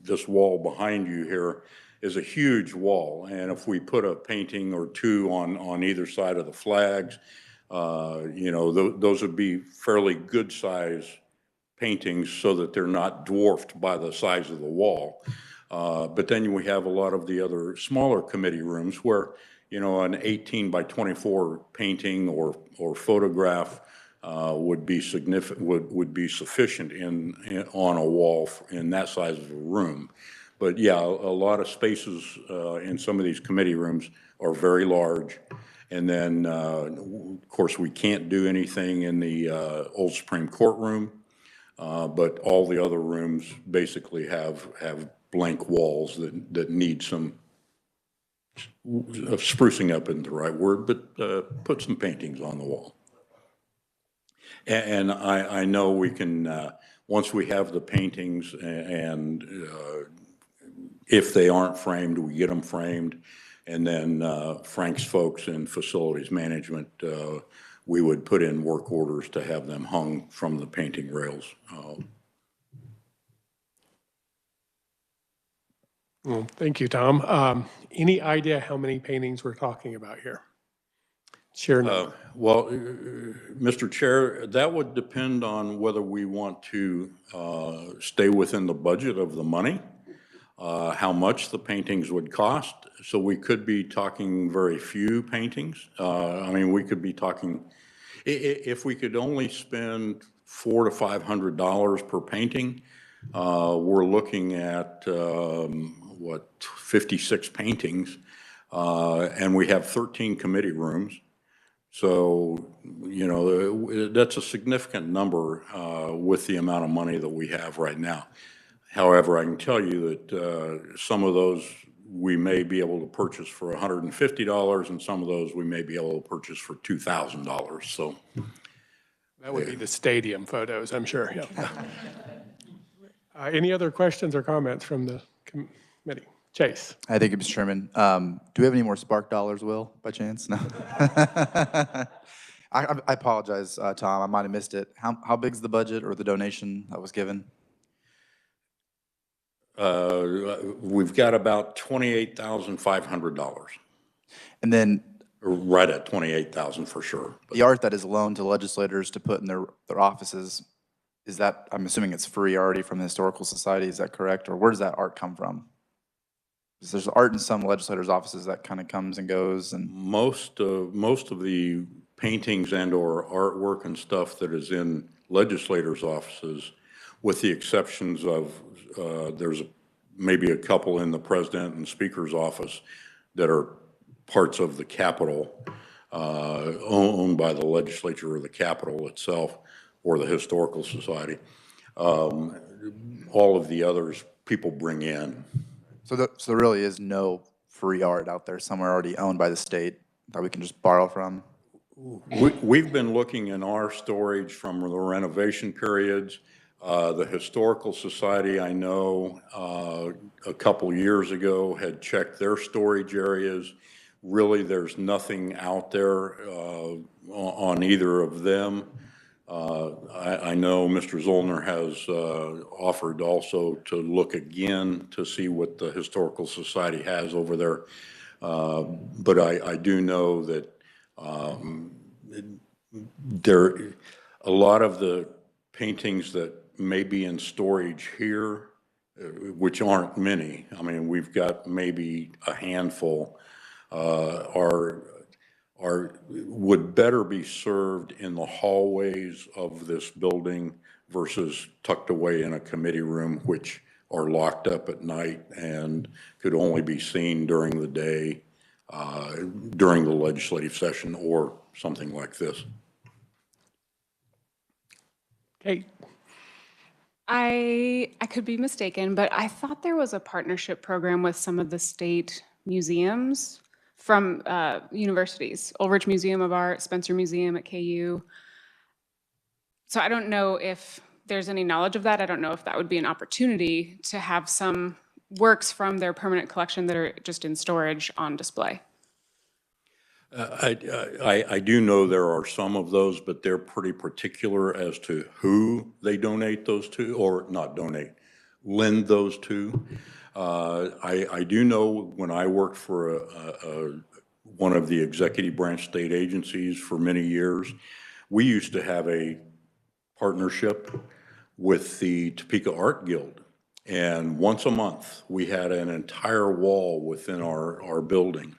this wall behind you here is a huge wall. And if we put a painting or two on either side of the flags, you know, those would be fairly good size paintings so that they're not dwarfed by the size of the wall. But then we have a lot of the other smaller committee rooms where, you know, an 18 by 24 painting or photograph would be significant, would be sufficient on a wall in that size of a room. But yeah, a lot of spaces in some of these committee rooms are very large. And then, of course, we can't do anything in the old Supreme Court room. But all the other rooms basically have blank walls that need some sprucing up isn't the right word, but put some paintings on the wall. And I know we can, once we have the paintings and if they aren't framed, we get them framed. And then Frank's folks in facilities management, we would put in work orders to have them hung from the painting rails. Well, thank you, Tom. Any idea how many paintings we're talking about here? Sheer number. Well, Mr. Chair, that would depend on whether we want to stay within the budget of the money, how much the paintings would cost. So we could be talking very few paintings. I mean, we could be talking, if we could only spend $400 to $500 per painting, we're looking at, 56 paintings, and we have 13 committee rooms. So, you know, that's a significant number with the amount of money that we have right now. However, I can tell you that some of those we may be able to purchase for $150, and some of those we may be able to purchase for $2,000. So that would be the stadium photos, I'm sure. Yeah. Any other questions or comments from the committee? Chase. Hi, thank you, Mr. Chairman. Do we have any more Spark dollars, Will, by chance? No. I apologize, Tom. I might have missed it. How big is the budget or the donation that was given? We've got about $28,500. And then right at $28,000 for sure. The art that is loaned to legislators to put in their offices, is that, I'm assuming it's free already from the Historical Society, is that correct? Or where does that art come from? Because there's art in some legislators' offices that kind of comes and goes. And most of the paintings and or artwork and stuff that is in legislators' offices, with the exceptions of there's maybe a couple in the president and speaker's office that are parts of the Capitol, owned by the legislature or the Capitol itself or the Historical Society. All of the others people bring in. So there really is no free art out there somewhere already owned by the state that we can just borrow from? We've been looking in our storage from the renovation periods. The Historical Society, I know, a couple years ago had checked their storage areas. Really, there's nothing out there on either of them. I know Mr. Zollner has offered also to look again to see what the Historical Society has over there. But I do know that a lot of the paintings that may be in storage here, which aren't many, I mean, we've got maybe a handful, would better be served in the hallways of this building versus tucked away in a committee room, which are locked up at night and could only be seen during the day, during the legislative session or something like this. Kate. I could be mistaken, but I thought there was a partnership program with some of the state museums from universities, Ulrich Museum of Art, Spencer Museum at KU. So I don't know if there's any knowledge of that. I don't know if that would be an opportunity to have some works from their permanent collection that are just in storage on display. I do know there are some of those, but they're pretty particular as to who they donate those to, or not donate, lend those to. I do know when I worked for one of the executive branch state agencies for many years, we used to have a partnership with the Topeka Art Guild. And once a month, we had an entire wall within our building,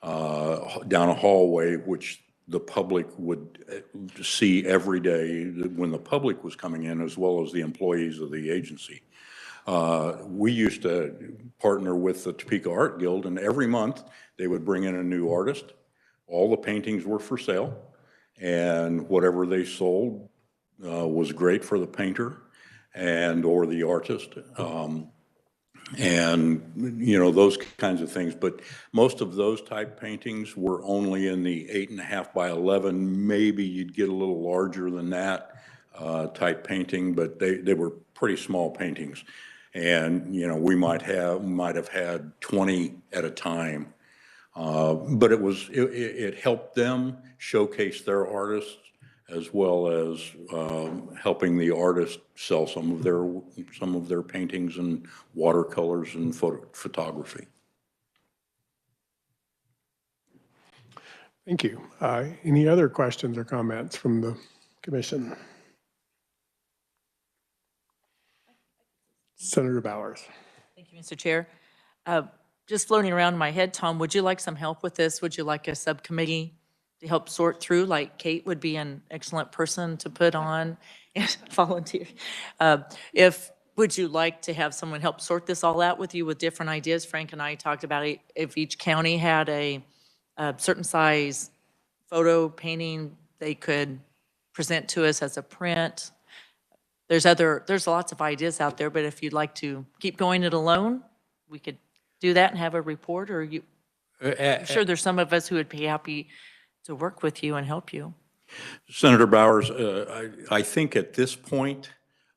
down a hallway, which the public would see every day when the public was coming in, as well as the employees of the agency. We used to partner with the Topeka Art Guild, and every month they would bring in a new artist. All the paintings were for sale, and whatever they sold was great for the painter and or the artist. And, you know, those kinds of things. But most of those type paintings were only in the 8.5 by 11. Maybe you'd get a little larger than that type painting, but they were pretty small paintings. And, you know, we might have had 20 at a time But it helped them showcase their artists as well as helping the artists sell some of their paintings and watercolors and photography. Thank you. Any other questions or comments from the commission? Senator Bowers. Thank you, Mr. Chair. Just floating around in my head, Tom, would you like some help with this? Would you like a subcommittee to help sort through? Like Kate would be an excellent person to put on and volunteer. Would you like to have someone help sort this all out with you with different ideas? Frank and I talked about it. If each county had a certain size photo painting they could present to us as a print. There's lots of ideas out there, but if you'd like to keep going it alone, we could do that and have a report, or I'm sure there's some of us who would be happy to work with you and help you. Senator Bowers, I think at this point,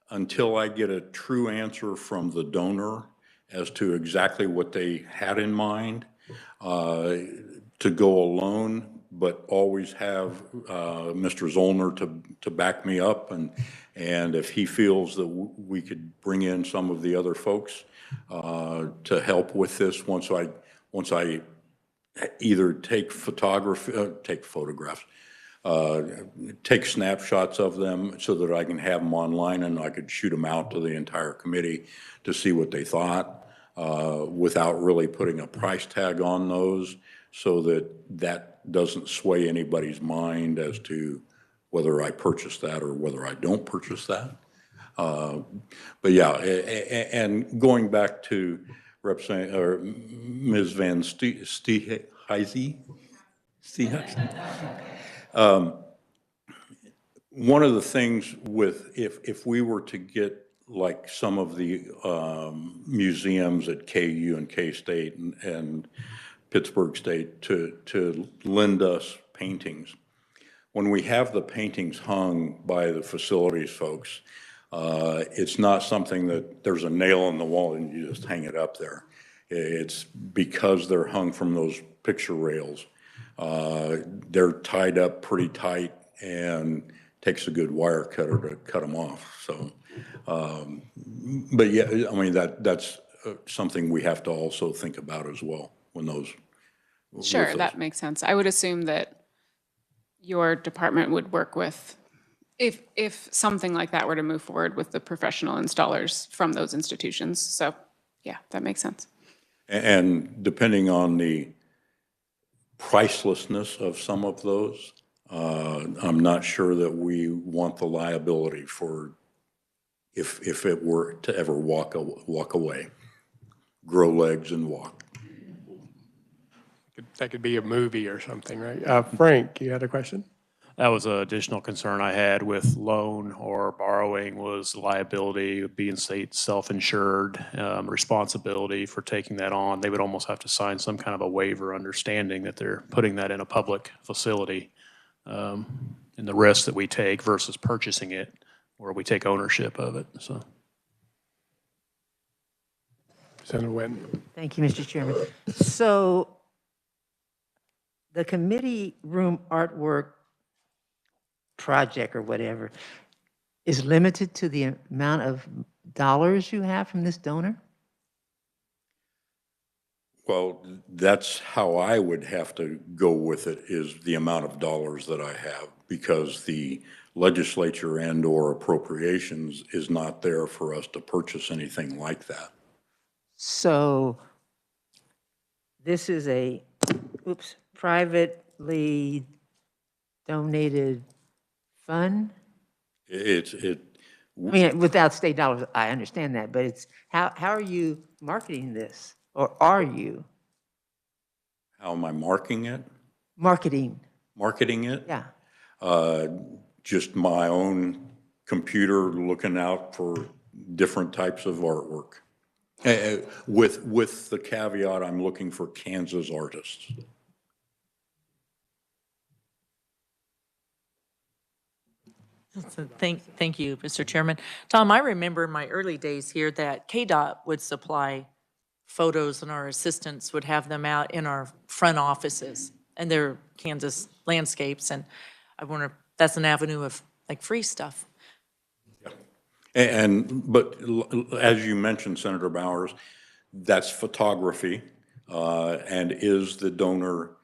until I get a true answer from the donor as to exactly what they had in mind, to go alone, but always have Mr. Zollner to back me up, and if he feels that we could bring in some of the other folks to help with this once I either take photographs, take snapshots of them so that I can have them online and I could shoot them out to the entire committee to see what they thought without really putting a price tag on those, so that doesn't sway anybody's mind as to whether I purchase that or whether I don't purchase that. But yeah, and going back to Ms. Van Steenhuizen, one of the things with, if we were to get like some of the museums at KU and K-State and Pittsburgh State to lend us paintings, when we have the paintings hung by the facilities folks, it's not something that there's a nail in the wall and you just hang it up there. It's because they're hung from those picture rails. They're tied up pretty tight and takes a good wire cutter to cut them off. So, but yeah, I mean, that's something we have to also think about as well when those. Sure, that makes sense. I would assume that your department would work with, if something like that were to move forward, with the professional installers from those institutions. So yeah, that makes sense. And depending on the pricelessness of some of those, I'm not sure that we want the liability for if it were to ever walk away, grow legs and walk. That could be a movie or something, right? Frank, you had a question? That was an additional concern I had with loan or borrowing, was liability, being state self-insured, responsibility for taking that on. They would almost have to sign some kind of a waiver understanding that they're putting that in a public facility, and the risk that we take versus purchasing it where we take ownership of it. So. Senator Wynn. Thank you, Mr. Chairman. So the committee room artwork project or whatever is limited to the amount of dollars you have from this donor? Well, that's how I would have to go with it, is the amount of dollars that I have, because the legislature and or appropriations is not there for us to purchase anything like that. So this is a, privately donated fund? I mean, without state dollars, I understand that, but it's, how are you marketing this? Or are you? How am I marking it? Marketing It? Yeah. Just my own computer looking out for different types of artwork. With the caveat, I'm looking for Kansas artists. Thank you, Mr. Chairman. Tom, I remember in my early days here that KDOT would supply photos and our assistants would have them out in our front offices and their Kansas landscapes. And I wonder if that's an avenue of like free stuff. But as you mentioned, Senator Bowers, that's photography. And is the donor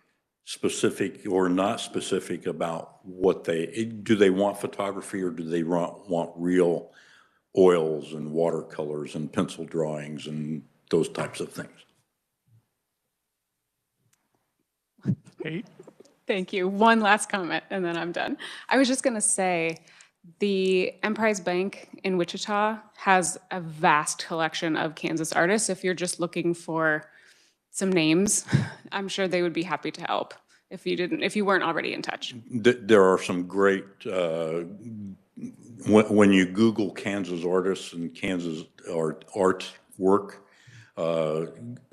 specific or not specific about what do they want photography, or do they want real oils and watercolors and pencil drawings and those types of things? Kate? Thank you. One last comment, and then I'm done. I was just going to say, the Emprise Bank in Wichita has a vast collection of Kansas artists. If you're just looking for some names, I'm sure they would be happy to help if you weren't already in touch. There are some great, when you Google Kansas artists and Kansas artwork,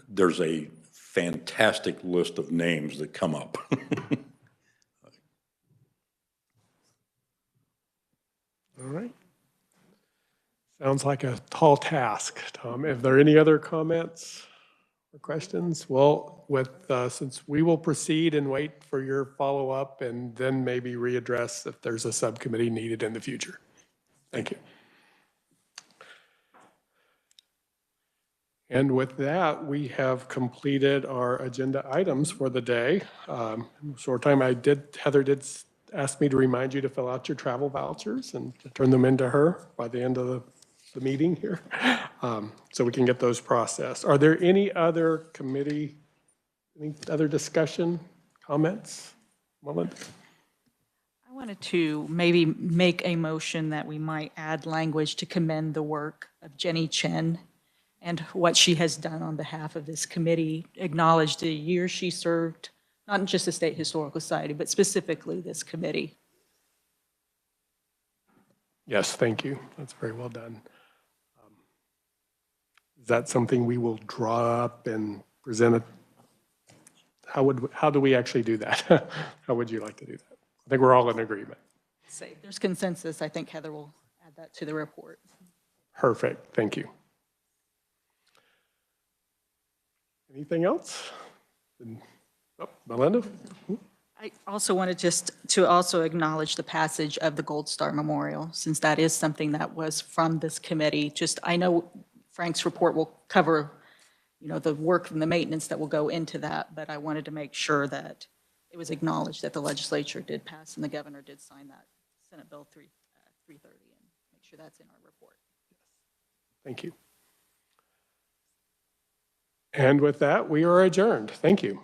there's a fantastic list of names that come up. All right. Sounds like a tall task, Tom. If there are any other comments or questions? Well, since we will proceed and wait for your follow-up and then maybe readdress if there's a subcommittee needed in the future. Thank you. And with that, we have completed our agenda items for the day. Short time, Heather did ask me to remind you to fill out your travel vouchers and to turn them into her by the end of the meeting here, so we can get those processed. Are there any other discussion, comments? Melinda? I wanted to maybe make a motion that we might add language to commend the work of Jenny Chen and what she has done on behalf of this committee, acknowledge the year she served, not just the State Historical Society, but specifically this committee. Yes, thank you. That's very well done. Is that something we will draw up and present it? How do we actually do that? How would you like to do that? I think we're all in agreement. Say, if there's consensus, I think Heather will add that to the report. Perfect, thank you. Anything else? Oh, Melinda? I also wanted just to also acknowledge the passage of the Gold Star Memorial, since that is something that was from this committee. I know Frank's report will cover, the work and the maintenance that will go into that, but I wanted to make sure that it was acknowledged that the legislature did pass and the governor did sign that Senate Bill 330, and make sure that's in our report. Thank you. And with that, we are adjourned. Thank you.